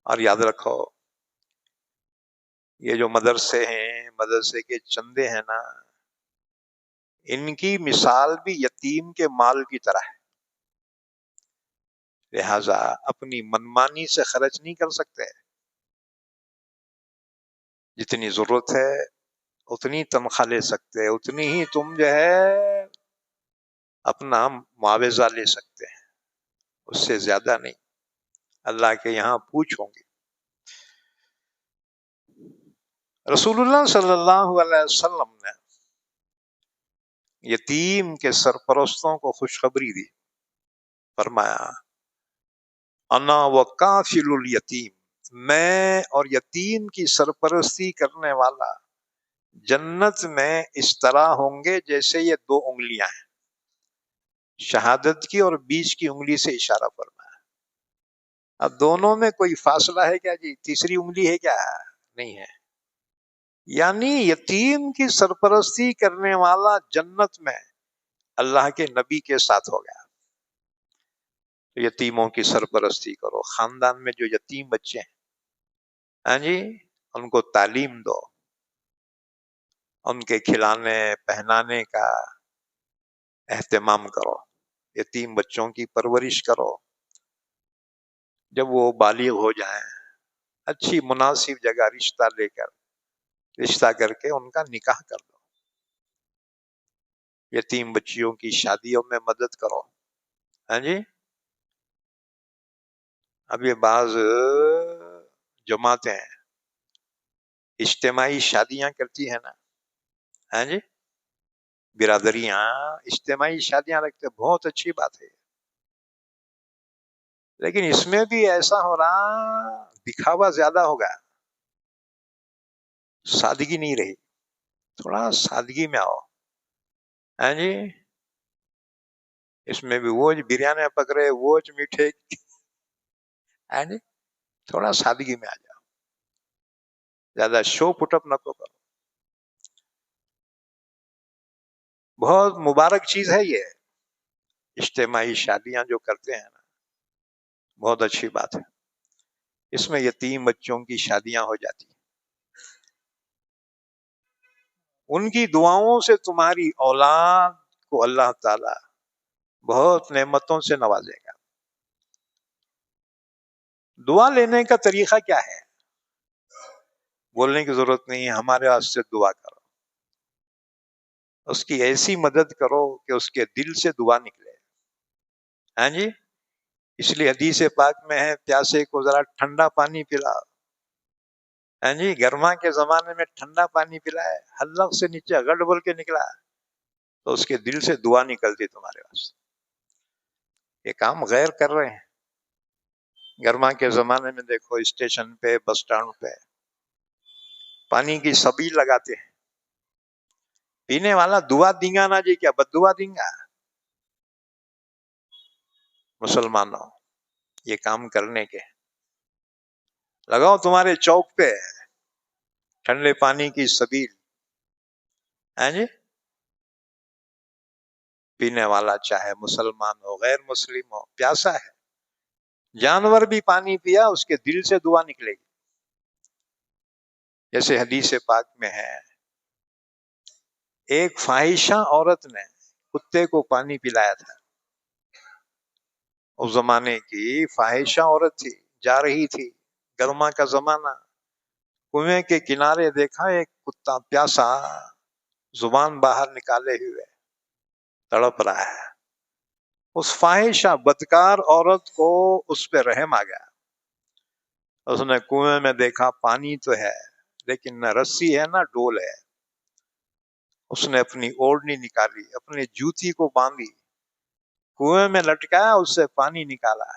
A: اور یاد رکھو یہ جو مدرسے ہیں، مدرسے کے چندے ہیں نا، ان کی مثال بھی یتیم کے مال کی طرح ہے، لہذا اپنی منمانی سے خرچ نہیں کر سکتے، جتنی ضرورت ہے اتنی تنخواہ لے سکتے، اتنی ہی تم جو ہے اپنا معاوضہ لے سکتے ہیں، اس سے زیادہ نہیں، اللہ کے یہاں پوچھ ہوں گی۔ رسول اللہ صلی اللہ علیہ وسلم نے یتیم کے سرپرستوں کو خوشخبری دی، فرمایا انا وکافل الیتیم، میں اور یتیم کی سرپرستی کرنے والا جنت میں اس طرح ہوں گے جیسے یہ دو انگلیاں ہیں، شہادت کی اور بیچ کی انگلی سے اشارہ فرمایا۔ اب دونوں میں کوئی فاصلہ ہے کیا جی؟ تیسری انگلی ہے کیا؟ نہیں ہے، یعنی یتیم کی سرپرستی کرنے والا جنت میں اللہ کے نبی کے ساتھ ہو گیا۔ یتیموں کی سرپرستی کرو، خاندان میں جو یتیم بچے ہیں ہاں جی ان کو تعلیم دو، ان کے کھلانے پہنانے کا اہتمام کرو، یتیم بچوں کی پرورش کرو، جب وہ بالغ ہو جائیں اچھی مناسب جگہ رشتہ کر کے ان کا نکاح کر دو، یتیم بچیوں کی شادیوں میں مدد کرو۔ ہاں جی اب یہ بعض جماعتیں اجتماعی شادیاں کرتی ہیں نا، ہاں جی برادریاں اجتماعی شادیاں رکھتے، بہت اچھی بات ہے، لیکن اس میں بھی ایسا ہو رہا دکھاوا زیادہ ہوگا، سادگی نہیں رہی، تھوڑا سادگی میں آؤ۔ ہاں جی اس میں بھی وہ بریانی پک رہے، وہ میٹھے، ہاں جی تھوڑا سادگی میں آ جاؤ، زیادہ شو پٹ اپ نہ کرو۔ بہت مبارک چیز ہے یہ اجتماعی شادیاں جو کرتے ہیں نا، بہت اچھی بات ہے، اس میں یتیم بچوں کی شادیاں ہو جاتی ہیں، ان کی دعاؤں سے تمہاری اولاد کو اللہ تعالی بہت نعمتوں سے نوازے گا۔ دعا لینے کا طریقہ کیا ہے؟ بولنے کی ضرورت نہیں ہے، ہمارے واسطے دعا کرو، اس کی ایسی مدد کرو کہ اس کے دل سے دعا نکلے. ہاں جی، اس لیے حدیث پاک میں ہے پیاسے کو ذرا ٹھنڈا پانی پلا. ہاں جی، گرما کے زمانے میں ٹھنڈا پانی پلائے، حلق سے نیچے گڑ بول کے نکلا تو اس کے دل سے دعا نکلتی تمہارے واسطے. یہ کام غیر کر رہے ہیں. گرما کے زمانے میں دیکھو اسٹیشن پہ، بس سٹینڈ پہ پانی کی سبیل لگاتے ہیں. پینے والا دعا دیں گا نا جی، کیا بد دعا دیں گا؟ مسلمانوں یہ کام کرنے کے لگاؤ تمہارے چوک پہ ٹھنڈے پانی کی سبیل. ہیں جی، پینے والا چاہے مسلمان ہو غیر مسلم ہو، پیاسا ہے، جانور بھی پانی پیا اس کے دل سے دعا نکلے گی. جیسے حدیث پاک میں ہے ایک فاحشہ عورت نے کتے کو پانی پلایا تھا. اس زمانے کی فاحشہ عورت تھی، جا رہی تھی، گرما کا زمانہ، کنویں کے کنارے دیکھا ایک کتا پیاسا زبان باہر نکالے ہوئے تڑپ رہا ہے. اس فاحشہ بدکار عورت کو اس پہ رحم آ گیا. اس نے کنویں میں دیکھا پانی تو ہے لیکن نہ رسی ہے نہ ڈول ہے. اس نے اپنی اوڑھنی نکالی، اپنی جوتی کو باندھی، کنویں میں لٹکایا، اس سے پانی نکالا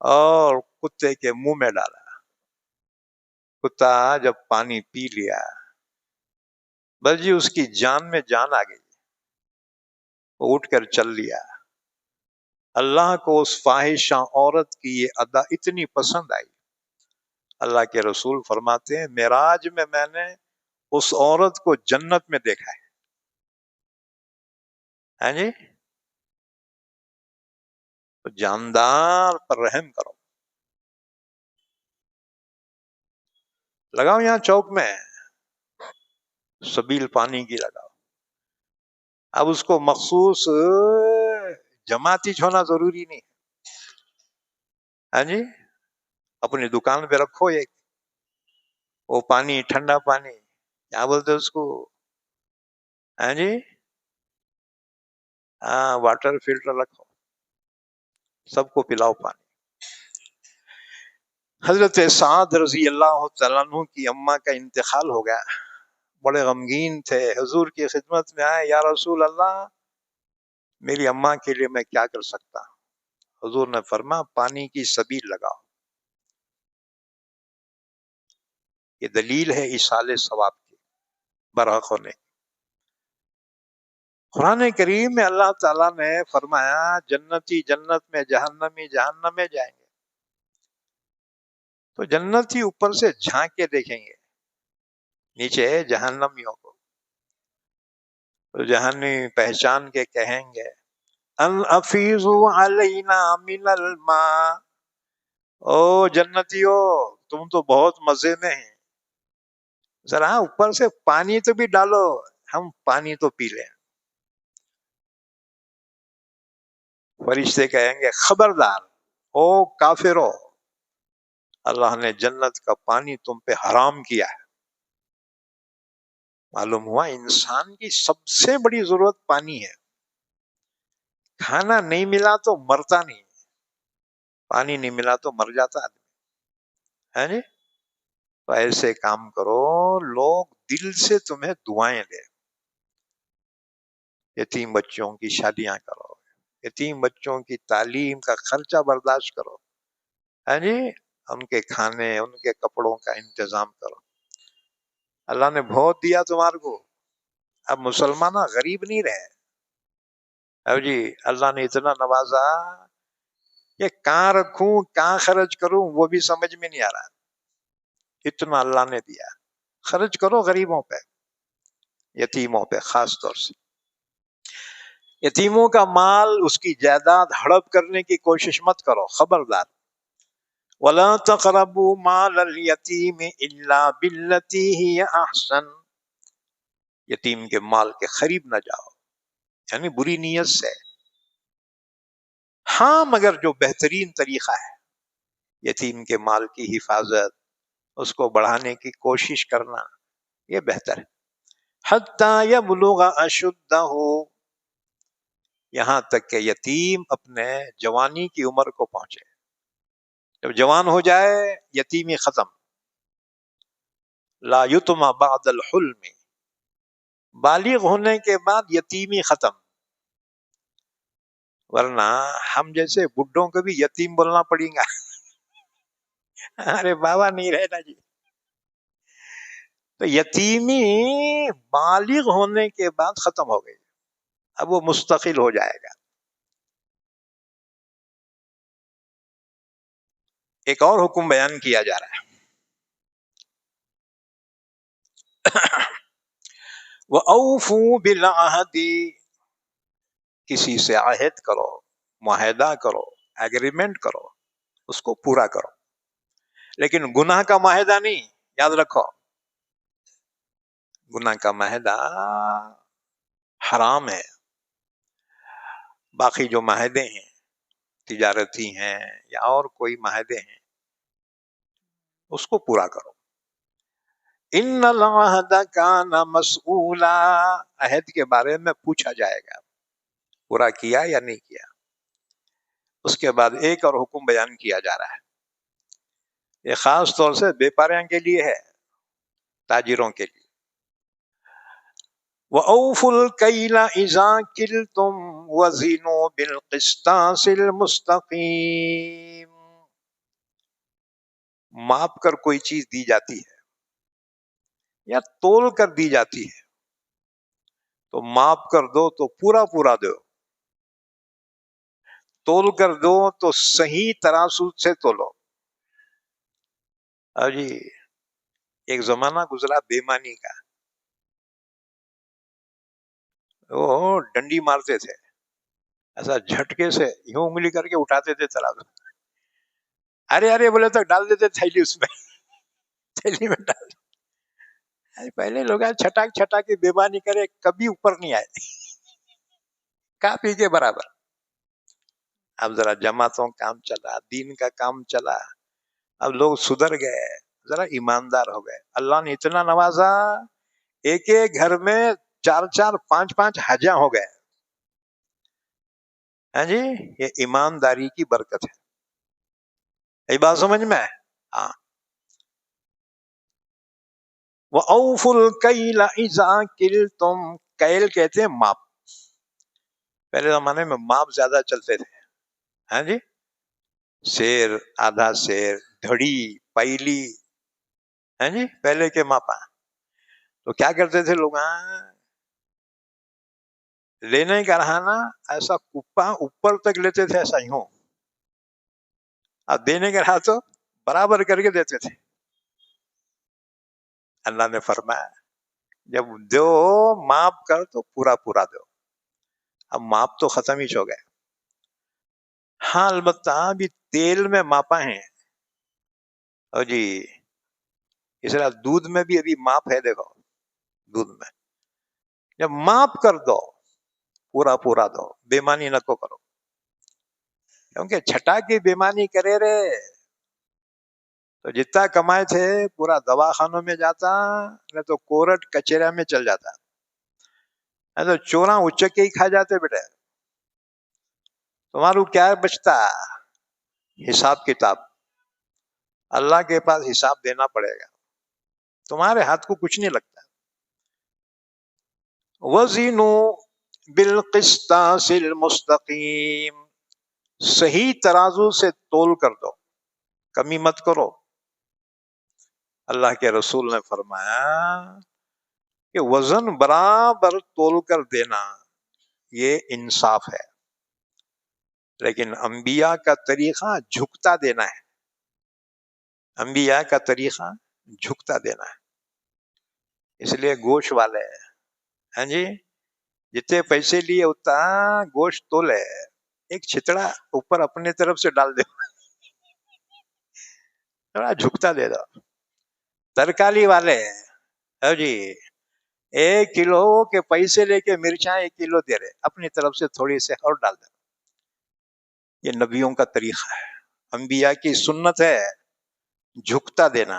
A: اور کتے کے منہ میں ڈالا. کتا جب پانی پی لیا بس جی اس کی جان میں جان آ گئی، وہ اٹھ کر چل لیا. اللہ کو اس فاحشہ عورت کی یہ ادا اتنی پسند آئی. اللہ کے رسول فرماتے ہیں معراج میں نے اس عورت کو جنت میں دیکھا ہے. ہاں جی، تو جاندار پر رحم کرو. لگاؤ یہاں چوک میں سبیل پانی کی لگاؤ. اب اس کو مخصوص جماعتی ہونا ضروری نہیں. ہاں جی، اپنی دکان پہ رکھو ایک وہ پانی، ٹھنڈا پانی، کیا بولتے اس کو؟ ہاں جی، ہاں واٹر فلٹر رکھو، سب کو پلاؤ پانی. حضرت سعد رضی اللہ تعالیٰ عنہ کی اماں کا انتقال ہو گیا، بڑے غمگین تھے، حضور کی خدمت میں آئے، یا رسول اللہ میری اماں کے لیے میں کیا کر سکتا؟ حضور نے فرمایا پانی کی سبیل لگاؤ. یہ دلیل ہے ایصال ثواب کی، برحق ہونے. قرآن کریم میں اللہ تعالیٰ نے فرمایا جنتی جنت میں، جہنمی جہنم میں جائیں گے. تو جنتی اوپر سے جھانک کے دیکھیں گے نیچے جہنمیوں کو، تو جہنمی پہچان کے کہیں گے ان افیضوا علینا من الماء، او جنتیو تم تو بہت مزے میں ہیں، ذرا اوپر سے پانی تو بھی ڈالو، ہم پانی تو پی لیں. فرشتے کہیں گے خبردار او کافرو، اللہ نے جنت کا پانی تم پہ حرام کیا ہے. معلوم ہوا انسان کی سب سے بڑی ضرورت پانی ہے. کھانا نہیں ملا تو مرتا نہیں، پانی نہیں ملا تو مر جاتا آدمی. ہے جی، تو ایسے کام کرو لوگ دل سے تمہیں دعائیں دیں. یتیم بچوں کی شادیاں کرو، یتیم بچوں کی تعلیم کا خرچہ برداشت کرو. ہے جی، ان کے کھانے ان کے کپڑوں کا انتظام کرو. اللہ نے بہت دیا تمہارے کو، اب مسلمان غریب نہیں رہے. اب جی اللہ نے اتنا نوازا، یہ کہاں رکھوں کہاں خرچ کروں وہ بھی سمجھ میں نہیں آ رہا. اتنا اللہ نے دیا، خرچ کرو غریبوں پہ، یتیموں پہ خاص طور سے. یتیموں کا مال، اس کی جائیداد ہڑپ کرنے کی کوشش مت کرو، خبردار. وَلَا تَقْرَبُوا مَالَ الْيَتِيمِ إِلَّا بِالَّتِي هِيَ أَحْسَنُ، یتیم کے مال کے قریب نہ جاؤ، یعنی بری نیت سے. ہاں مگر جو بہترین طریقہ ہے یتیم کے مال کی حفاظت، اس کو بڑھانے کی کوشش کرنا یہ بہتر ہے. حتی یبلغ اشدہ، یہاں تک کہ یتیم اپنے جوانی کی عمر کو پہنچے. جب جوان ہو جائے یتیمی ختم. لا یتم بعد الحلم، بالغ ہونے کے بعد یتیمی ختم. ورنہ ہم جیسے بڈھوں کو بھی یتیم بولنا پڑے گا. ارے بابا نہیں رہنا جی. تو یتیمی بالغ ہونے کے بعد ختم ہو گئی، اب وہ مستقل ہو جائے گا. ایک اور حکم بیان کیا جا رہا ہے. وَأَوْفُوا بِالْعَهْدِ، کسی سے عہد کرو، معاہدہ کرو، ایگریمنٹ کرو، اس کو پورا کرو. لیکن گناہ کا معاہدہ نہیں، یاد رکھو. گناہ کا معاہدہ حرام ہے. باقی جو معاہدے ہیں تجارتی ہیں یا اور کوئی معاہدے ہیں اس کو پورا کرو. ان العہد کان مسئولا، عہد کے بارے میں پوچھا جائے گا پورا کیا یا نہیں کیا. اس کے بعد ایک اور حکم بیان کیا جا رہا ہے، یہ خاص طور سے بیپاریاں کے لیے ہے، تاجروں کے لیے. وَأَوْفُوا الْكَيْلَ إِذَا كِلْتُمْ وَزِنُوا بِالْقِسْطَاسِ الْمُسْتَقِيمِ. ماپ کر کوئی چیز دی جاتی ہے یا تول کر دی جاتی ہے تو ماپ کر دو تو پورا پورا دو، تول کر دو تو صحیح ترازو سے تولو. اور جی ایک زمانہ گزرا بےمانی کا، وہ ڈنڈی مارتے تھے ایسا جھٹکے سے یوں انگلی کر کے اٹھاتے تھے ترازو. ارے ارے بولے تو ڈال دیتے تھیلی، اس میں تھیلی میں ڈال. پہلے لوگ چھٹاک چھٹاک کی بےمانی کرے کبھی اوپر نہیں آئے، کافی کے برابر. اب ذرا جماعتوں کام چلا، دین کا کام چلا، اب لوگ سدھر گئے، ذرا ایماندار ہو گئے. اللہ نے اتنا نوازا، ایک ایک گھر میں 4 5 5 حجاں ہو گئے. ہاں جی، یہ ایمانداری کی برکت ہے. یہ بات سمجھ میں؟ ہاں. وَأَوْفُوا الْكَيْلَ إِذَا كِلْتُمْ، کیل کہتے ہیں ماپ. پہلے زمانے میں ماپ زیادہ چلتے تھے. ہاں جی، سیر، آدھا سیر، دھڑی، پیلی. ہاں جی، پہلے کے ماپا. تو کیا کرتے تھے لوگ، لینے کا رہا نا ایسا کپا اوپر تک لیتے تھے ایسا یوں، اب دینے کا رہا تو برابر کر کے دیتے تھے. اللہ نے فرمایا جب دو ماپ کر تو پورا پورا دو. اب ماپ تو ختم ہی ہو گئے. ہاں البتہ ابھی تیل میں ماپا ہیں. اور جی اس طرح دودھ میں بھی ابھی ماپ ہے. دیکھو دودھ میں جب ماپ کر دو پورا پورا دو، بےمانی نہ کو کرو. کیونکہ چھٹا کی بےمانی کرے رہے تو جتنا کمائے تھے پورا دواخانوں میں جاتا، نہیں تو کورٹ کچہرا میں چل جاتا. تو چوراں اچک کے ہی کھا جاتے. بیٹے تمہارو کیا بچتا؟ حساب کتاب. اللہ کے پاس حساب دینا پڑے گا، تمہارے ہاتھ کو کچھ نہیں لگتا. وَزِنُوا بِالْقِسْطَاسِ الْمُسْتَقِيمِ، صحیح ترازو سے تول کر دو، کمی مت کرو. اللہ کے رسول نے فرمایا کہ وزن برابر تول کر دینا یہ انصاف ہے. لیکن انبیاء کا طریقہ جھکتا دینا ہے. انبیاء کا طریقہ جھکتا دینا ہے. اس لیے گوشت والے ہاں جی جتنے پیسے لیے اتنا گوشت تولے، ایک چھتڑا اوپر اپنے طرف سے ڈال دے، تھوڑا جھکتا دے دو. ترکاری والے ہاں جی 1 کلو کے پیسے لے کے مرچاں 1 کلو دے رہے، اپنی طرف سے تھوڑی سے اور ڈال دے. یہ نبیوں کا طریقہ ہے، انبیاء کی سنت ہے جھکتا دینا.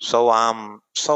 A: 100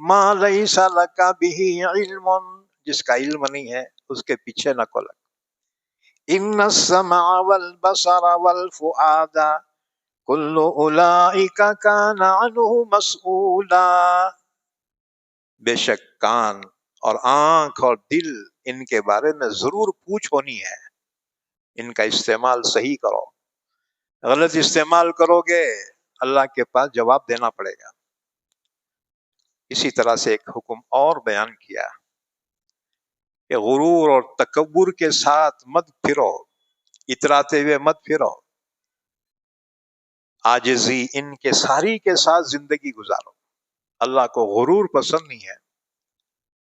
A: ما لیس لک بہ علم، جس کا علم نہیں ہے اس کے پیچھے نہ کو لگ۔ ان السمع والبصر والفؤاد کل اولئک کان عنہ مسئولا، بے شک کان اور آنکھ اور دل، ان کے بارے میں ضرور پوچھ ہونی ہے۔ ان کا استعمال صحیح کرو، غلط استعمال کرو گے اللہ کے پاس جواب دینا پڑے گا۔ اسی طرح سے ایک حکم اور بیان کیا کہ غرور اور تکبر کے ساتھ مت پھرو، اتراتے ہوئے مت پھرو، عاجزی ان کے ساری کے ساتھ زندگی گزارو۔ اللہ کو غرور پسند نہیں ہے۔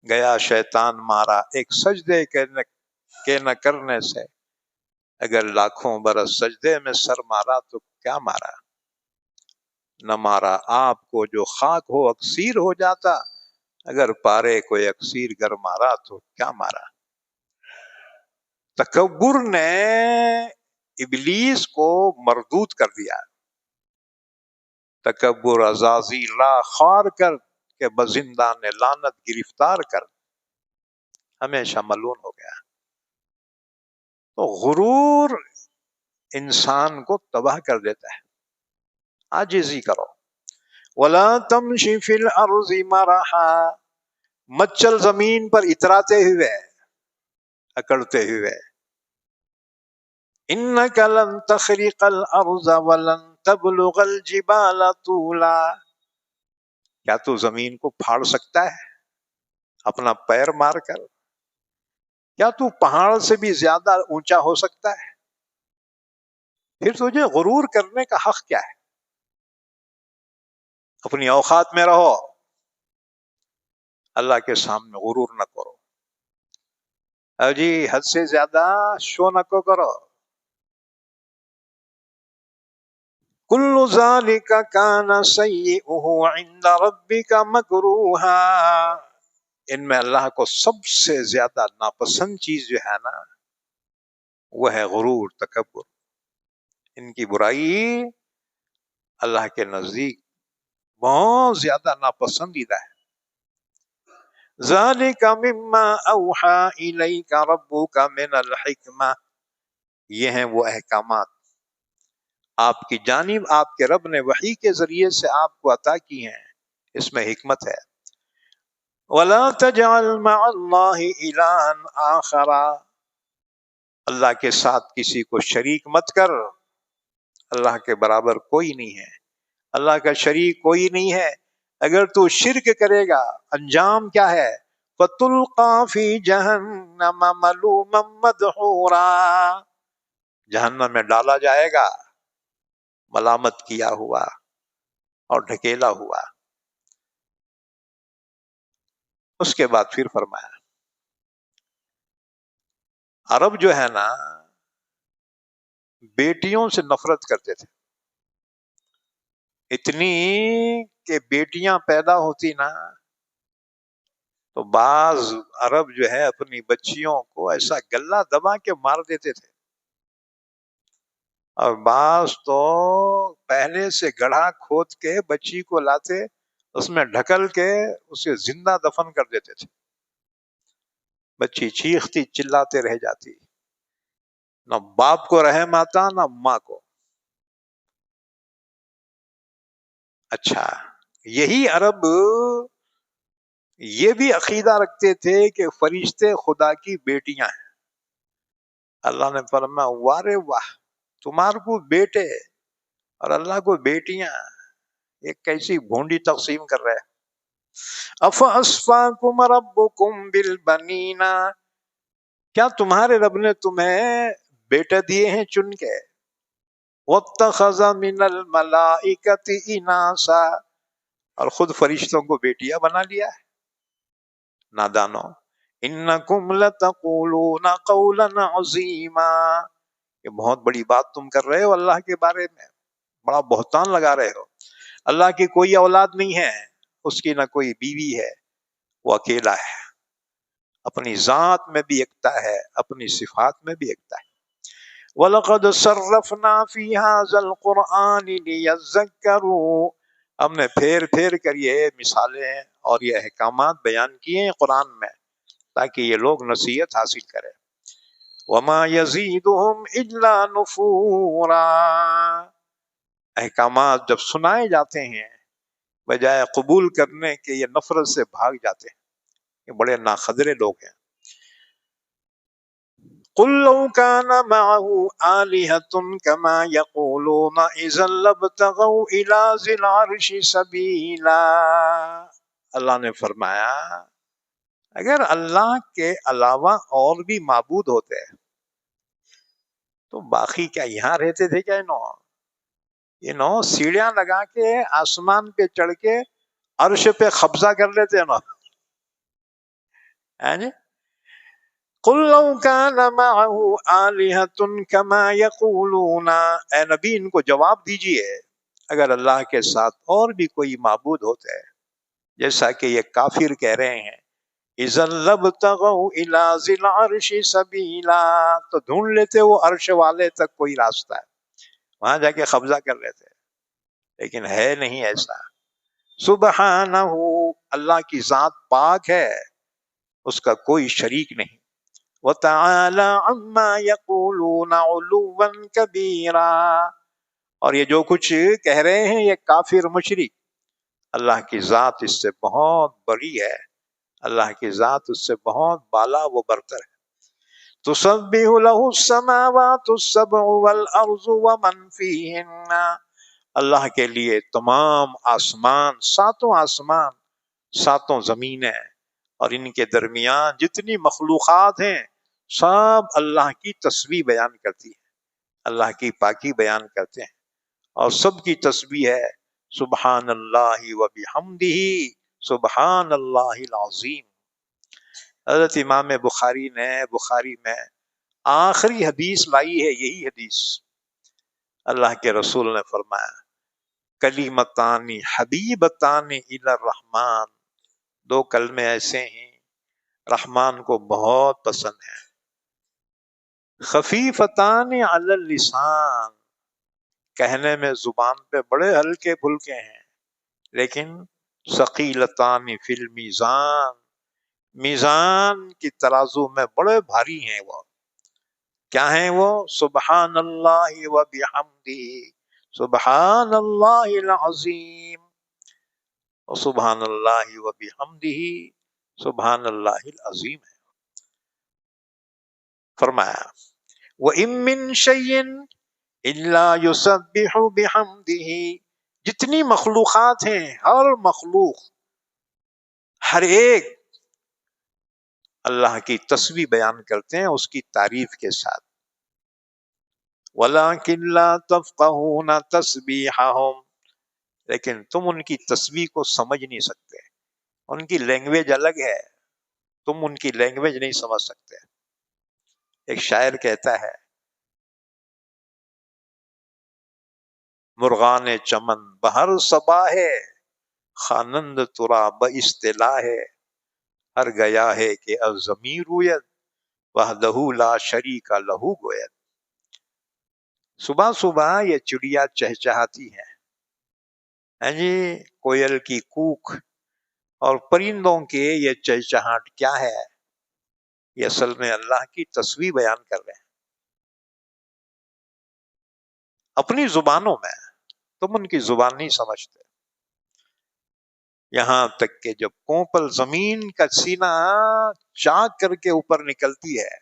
A: گیا شیطان مارا ایک سجدے کے نہ کرنے سے، اگر لاکھوں برس سجدے میں سر مارا تو کیا مارا؟ نہ مارا آپ کو جو خاک ہو اکسیر ہو جاتا، اگر پارے کوئی اکسیر گر مارا تو کیا مارا؟ تکبر نے ابلیس کو مردود کر دیا۔ تکبر عزازی را خوار کر کے بزندان لعنت گرفتار کر، ہمیشہ ملعون ہو گیا۔ تو غرور انسان کو تباہ کر دیتا ہے۔ عاجزی کرو۔ وَلَا تَمْشِ فِي الْأَرْضِ مَرَحًا، مت چل زمین پر اتراتے ہوئے، اکڑتے ہوئے۔ إِنَّكَ لَن تَخْرِقَ الْأَرْضَ وَلَن تَبْلُغَ الْجِبَالَ طُولًا، کیا تو زمین کو پھاڑ سکتا ہے اپنا پیر مار کر؟ کیا تو پہاڑ سے بھی زیادہ اونچا ہو سکتا ہے؟ پھر تجھے غرور کرنے کا حق کیا ہے؟ اپنی اوقات میں رہو، اللہ کے سامنے غرور نہ کرو۔ جی حد سے زیادہ شو نہ کرو۔ کل ذالک کان سیئہ عند ربک مکروہا، ان میں اللہ کو سب سے زیادہ ناپسند چیز جو ہے نا، وہ ہے غرور، تکبر۔ ان کی برائی اللہ کے نزدیک بہت زیادہ ناپسندیدہ ہے۔ ذالک مما اوحی الیک ربک من الحکمہ، یہ ہیں وہ احکامات آپ کی جانب آپ کے رب نے وحی کے ذریعے سے آپ کو عطا کی ہیں، اس میں حکمت ہے۔ وَلَا تَجْعَلْ مَعَ اللَّهِ إِلَٰهًا آخَرَ، اللہ کے ساتھ کسی کو شریک مت کر، اللہ کے برابر کوئی نہیں ہے، اللہ کا شریک کوئی نہیں ہے۔ اگر تو شرک کرے گا انجام کیا ہے؟ فَتُلْقَىٰ فِي جَهَنَّمَ مَلُومًا مَدْحُورًا، جہنم میں ڈالا جائے گا ملامت کیا ہوا اور ڈھکیلا ہوا۔ اس کے بعد پھر فرمایا، عرب جو ہے نا بیٹیوں سے نفرت کرتے تھے، اتنی کہ بیٹیاں پیدا ہوتی نا تو بعض عرب جو ہے اپنی بچیوں کو ایسا گلا دبا کے مار دیتے تھے، اور بعض تو پہلے سے گڑھا کھود کے بچی کو لاتے، اس میں ڈھکل کے اسے زندہ دفن کر دیتے تھے۔ بچی چیختی چلاتے رہ جاتی، نہ باپ کو رحم آتا نہ ماں کو۔ اچھا، یہی عرب یہ بھی عقیدہ رکھتے تھے کہ فرشتے خدا کی بیٹیاں ہیں۔ اللہ نے فرمایا واہ رے واہ، تمہارے کو بیٹے اور اللہ کو بیٹیاں، ایک کیسی بھونڈی تقسیم کر رہے ہیں۔ افاسفاکم ربکم بالبنین، کیا تمہارے رب نے تمہیں بیٹے دیے ہیں چن کے؟ واتخذ من الملائکۃ اناسا، اور خود فرشتوں کو بیٹیاں بنا لیا ہے۔ نادانو، انکم لتقولون قولا عظیما، یہ بہت بڑی بات تم کر رہے ہو اللہ کے بارے میں، بڑا بہتان لگا رہے ہو۔ اللہ کی کوئی اولاد نہیں ہے، اس کی نہ کوئی بیوی ہے، وہ اکیلا ہے، اپنی ذات میں بھی یکتا ہے، اپنی صفات میں بھی یکتا ہے۔ وَلَقَدْ صَرَّفْنَا فِي هَذَا الْقُرْآنِ لِيَذَّكَّرُوا، ہم نے پھیر پھیر کر یہ مثالیں اور یہ احکامات بیان کیے ہیں قرآن میں تاکہ یہ لوگ نصیحت حاصل کریں. وما یزیدہم الا نفورا. احکامات جب سنائے جاتے ہیں بجائے قبول کرنے کے یہ نفرت سے بھاگ جاتے ہیں. یہ بڑے ناقدرے لوگ ہیں. قل لو كان معه آلهة كما يقولون إذا لابتغوا إلى ذي العرش سبيلا. اللہ نے فرمایا اگر اللہ کے علاوہ اور بھی معبود ہوتے تو باقی کیا یہاں رہتے تھے کیا؟ یہ نو سیڑھیاں لگا کے آسمان پہ چڑھ کے عرش پہ قبضہ کر لیتے نا. قل لو كان معه آلهة كما يقولون. اے نبی ان کو جواب دیجئے اگر اللہ کے ساتھ اور بھی کوئی معبود ہوتے جیسا کہ یہ کافر کہہ رہے ہیں اذا لابتغوا الى ذي العرش سبیلا، تو ڈھونڈ لیتے وہ عرش والے تک کوئی راستہ ہے، وہاں جا کے قبضہ کر لیتے. لیکن ہے نہیں ایسا. سبحانہ، اللہ کی ذات پاک ہے، اس کا کوئی شریک نہیں. وَتَعَالَى عَمَّا يَقُولُونَ عُلُوًّا كَبِيرًا. اور یہ جو کچھ کہہ رہے ہیں یہ کافر مشرک، اللہ کی ذات اس سے بہت بڑی ہے، اللہ کی ذات اس سے بہت بالا و برتر ہے. تُسَبِّحُ لَهُ السَّمَاوَاتُ السَّبْعُ وَالْأَرْضُ وَمَنْ فِيهِنَّ. اللہ کے لیے تمام آسمان، ساتوں آسمان، ساتوں زمینیں اور ان کے درمیان جتنی مخلوقات ہیں سب اللہ کی تسبیح بیان کرتی ہیں، اللہ کی پاکی بیان کرتے ہیں، اور سب کی تسبیح ہے سبحان اللہ و بحمدہ سبحان اللہ العظیم. حضرت امام بخاری نے بخاری میں آخری حدیث لائی ہے، یہی حدیث. اللہ کے رسول نے فرمایا کلمتان حبیبتان الی الرحمن، دو کلمے ایسے ہیں رحمان کو بہت پسند ہیں. خفیفتان علی اللسان، کہنے میں زبان پہ بڑے ہلکے پھلکے ہیں، لیکن ثقیلتان فی المیزان، میزان کی ترازو میں بڑے بھاری ہیں. وہ کیا ہیں؟ وہ سبحان اللہ و بحمدہ سبحان اللہ العظیم و سبحان اللہ و بحمدہ سبحان اللہ العظیم ہے. فرمایا وَإِن مِّن شَيْءٍ إِلَّا يُسَبِّحُ بِحَمْدِهِ. جتنی مخلوقات ہیں ہر مخلوق، ہر ایک اللہ کی تسبیح بیان کرتے ہیں اس کی تعریف کے ساتھ. وَلَٰكِن لَّا تَفْقَهُونَ تَسْبِيحَهُمْ، لیکن تم ان کی تسبیح کو سمجھ نہیں سکتے، ان کی لینگویج الگ ہے، تم ان کی لینگویج نہیں سمجھ سکتے. ایک شاعر کہتا ہے مرغان چمن بہر صبا ہے، خوانند ترا باصطلاح ہے، ہر گیا ہے کہ از ضمیر رویت وحدہ لا شریک لہو گوید. صبح صبح یہ چڑیا چہچہاتی ہے، جی کوئل کی کوک اور پرندوں کے یہ چہچہاٹ کیا ہے؟ یہ اصل میں اللہ کی تسبیح بیان کر رہے ہیں اپنی زبانوں میں، تم ان کی زبان نہیں سمجھتے. یہاں تک کہ جب کوپل زمین کا سینہ چاک کر کے اوپر نکلتی ہے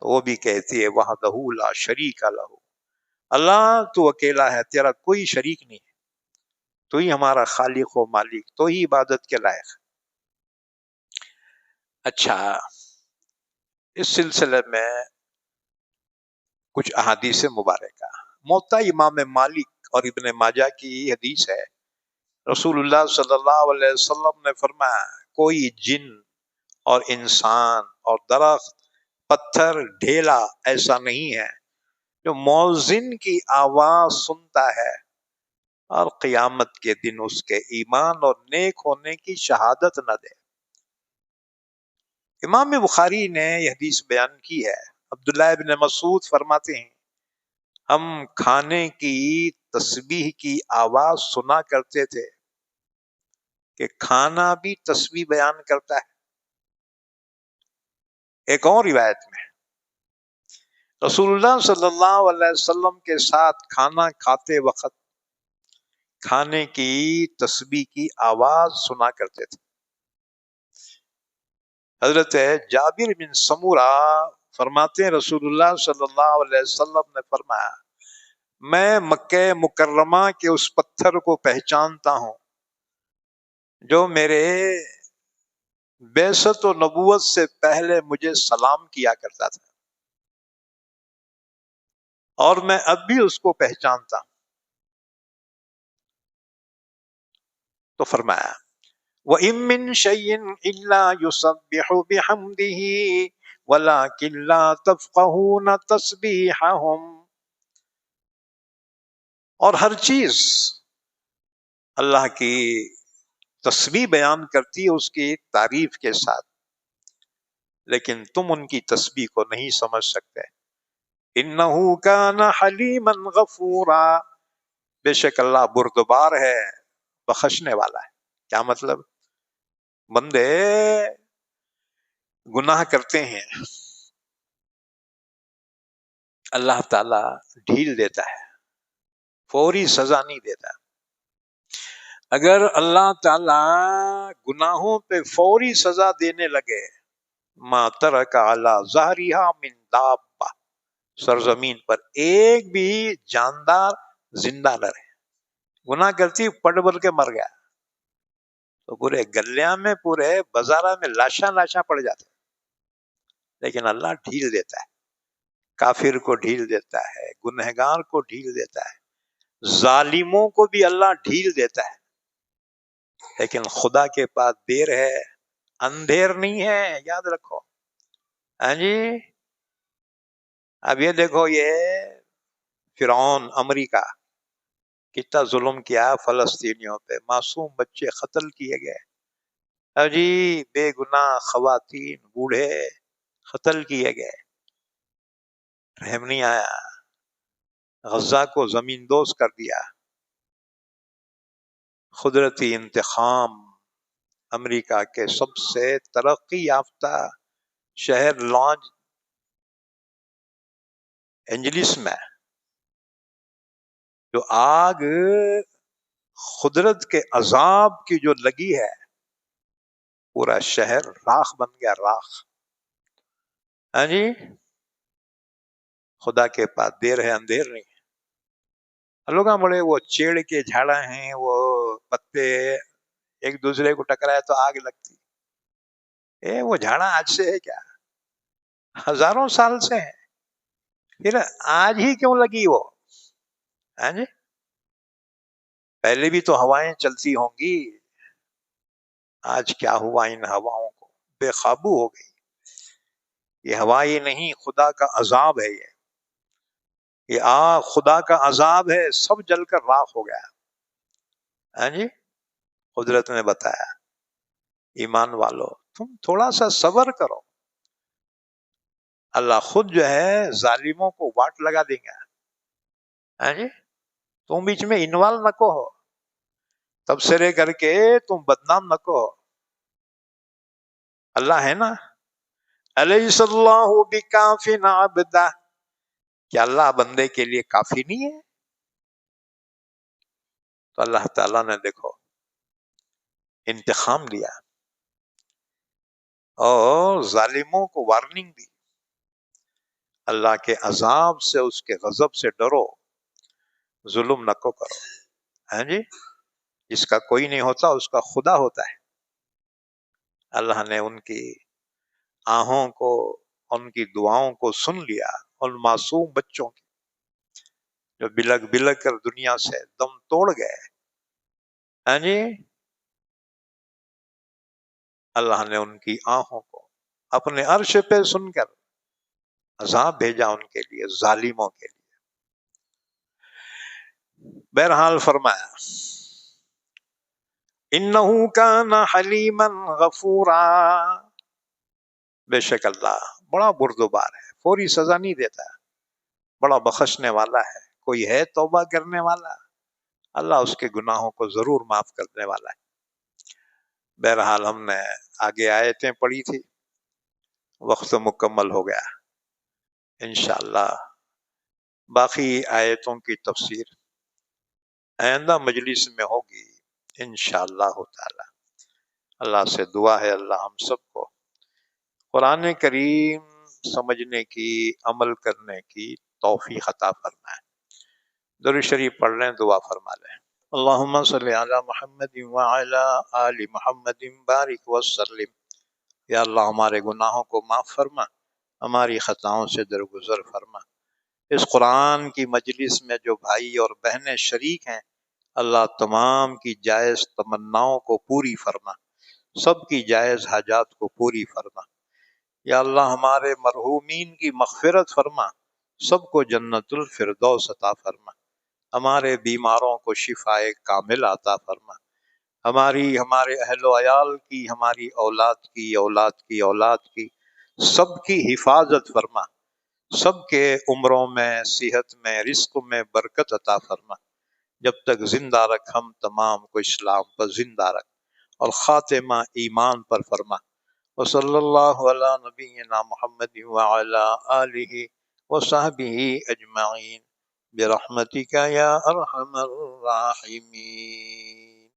A: تو وہ بھی کہتی ہے وحدہ لا شریک لہ، اللہ تو اکیلا ہے، تیرا کوئی شریک نہیں ہے، تو ہی ہمارا خالق و مالک، تو ہی عبادت کے لائق. اچھا، اس سلسلے میں کچھ احادیث مبارکہ. موطا امام مالک اور ابن ماجہ کی حدیث ہے، رسول اللہ صلی اللہ علیہ وسلم نے فرمایا کوئی جن اور انسان اور درخت، پتھر، ڈھیلا ایسا نہیں ہے جو مؤذن کی آواز سنتا ہے اور قیامت کے دن اس کے ایمان اور نیک ہونے کی شہادت نہ دے. امام بخاری نے یہ حدیث بیان کی ہے. عبداللہ ابن مسعود فرماتے ہیں ہم کھانے کی تسبیح کی آواز سنا کرتے تھے کہ کھانا بھی تسبیح بیان کرتا ہے. ایک اور روایت میں رسول اللہ صلی اللہ علیہ وسلم کے ساتھ کھانا کھاتے وقت کھانے کی تسبیح کی آواز سنا کرتے تھے. حضرت جابر بن سمورہ فرماتے ہیں رسول اللہ صلی اللہ علیہ وسلم نے فرمایا میں مکہ مکرمہ کے اس پتھر کو پہچانتا ہوں جو میرے بعثت و نبوت سے پہلے مجھے سلام کیا کرتا تھا اور میں اب بھی اس کو پہچانتا ہوں. تو فرمایا وَإِن مِّن شَيْءٍ إِلَّا يُسَبِّحُ بِحَمْدِهِ وَلَكِن لَّا تَفْقَهُونَ تَسْبِيحَهُمْ. اور ہر چیز اللہ کی تسبیح بیان کرتی ہے اس کی تعریف کے ساتھ، لیکن تم ان کی تسبیح کو نہیں سمجھ سکتے. اِنَّهُ كَانَ حَلِيمًا غَفُورًا. بے شک اللہ بردبار ہے، بخشنے والا ہے. کیا مطلب؟ بندے گناہ کرتے ہیں، اللہ تعالی ڈھیل دیتا ہے، فوری سزا نہیں دیتا. اگر اللہ تعالی گناہوں پہ فوری سزا دینے لگے ما ترک علی ظہرہا من دابہ، سرزمین پر ایک بھی جاندار زندہ نہ رہے. گناہ کرتی پڑ بل کے مر گیا تو پورے گلیاں میں پورے بازارہ میں لاشاں پڑ جاتے. لیکن اللہ ڈھیل دیتا ہے، کافر کو ڈھیل دیتا ہے، گنہگار کو ڈھیل دیتا ہے، ظالموں کو بھی اللہ ڈھیل دیتا ہے. لیکن خدا کے پاس دیر ہے، اندھیر نہیں ہے، یاد رکھو. ہاں جی. اب یہ دیکھو یہ فرعون امریکہ کتنا ظلم کیا فلسطینیوں پہ، معصوم بچے قتل کیے گئے. اب جی بے گناہ خواتین بوڑھے قتل کیے گئے، رحم نہیں آیا. غزہ کو زمین دوز کر دیا. قدرتی انتقام امریکہ کے سب سے ترقی یافتہ شہر لاس اینجلس میں جو آگ قدرت کے عذاب کی جو لگی ہے، پورا شہر راخ بن گیا، راخ. ہاں جی. خدا کے پاس دیر ہے، اندھیر نہیں ہے. لوگ بڑے وہ چیڑ کے جھاڑا ہیں، وہ پتے ایک دوسرے کو ٹکرائے تو آگ لگتی. وہ جھاڑا آج سے ہے کیا؟ ہزاروں سال سے ہے. پھر آج ہی کیوں لگی وہ؟ ہاں جی. پہلے بھی تو ہوائیں چلتی ہوں گی. آج کیا ہوا ان ہواؤں کو؟ بے قابو ہو گئی. یہ ہوا ہی نہیں، خدا کا عذاب ہے. یہ آگ خدا کا عذاب ہے، سب جل کر راخ ہو گیا. ہاں جی. قدرت نے بتایا ایمان والو تم تھوڑا سا صبر کرو، اللہ خود جو ہے ظالموں کو واٹ لگا دیں گا. ہاں جی. تم بیچ میں انوالو نہ ہو، تبصرے کر کے تم بدنام نہ ہو. اللہ ہے نا. الیس اللہ بکاف عبدہ، کیا اللہ بندے کے لیے کافی نہیں ہے؟ تو اللہ تعالیٰ نے دیکھو انتقام لیا اور ظالموں کو وارننگ دی. اللہ کے عذاب سے، اس کے غضب سے ڈرو، ظلم نہ کرو. ہاں جی. جس کا کوئی نہیں ہوتا اس کا خدا ہوتا ہے. اللہ نے ان کی آہوں کو، ان کی دعاؤں کو سن لیا. ان معصوم بچوں کی جو بلک بلک کر دنیا سے دم توڑ گئے. ہاں جی. اللہ نے ان کی آہوں کو اپنے عرش پہ سن کر عذاب بھیجا ان کے لیے، ظالموں کے لیے. بہرحال فرمایا انہ کان حلیما غفورا، بے شک اللہ بڑا بردبار ہے، فوری سزا نہیں دیتا، بڑا بخشنے والا ہے. کوئی ہے توبہ کرنے والا، اللہ اس کے گناہوں کو ضرور معاف کرنے والا ہے. بہرحال ہم نے آگے آیتیں پڑھی تھی، وقت مکمل ہو گیا. انشاءاللہ باقی آیتوں کی تفسیر آئندہ مجلس میں ہوگی انشاءاللہ تعالی. اللہ سے دعا ہے اللہ ہم سب کو قرآن کریم سمجھنے کی، عمل کرنے کی توفیق عطا فرمائے. درود شریف پڑھ لیں، دعا فرما لیں. اللہم صلی علی محمد وعلی آل محمد بارک وسلم. یا اللہ ہمارے گناہوں کو معاف فرما، ہماری خطاؤں سے درگزر فرما. اس قرآن کی مجلس میں جو بھائی اور بہنیں شریک ہیں، اللہ تمام کی جائز تمناؤں کو پوری فرما، سب کی جائز حاجات کو پوری فرما. یا اللہ ہمارے مرحومین کی مغفرت فرما، سب کو جنت الفردوس عطا فرما. ہمارے بیماروں کو شفائے کامل عطا فرما. ہمارے اہل و عیال کی، ہماری اولاد کی، اولاد کی اولاد کی، سب کی حفاظت فرما. سب کے عمروں میں، صحت میں، رزق میں برکت عطا فرما. جب تک زندہ رکھ ہم تمام کو اسلام پر زندہ رکھ اور خاتمہ ایمان پر فرما. وصلی اللہ علی نبینا محمد وعلی آلہ وصحبہ اجمعین برحمتک یا ارحم الراحمین.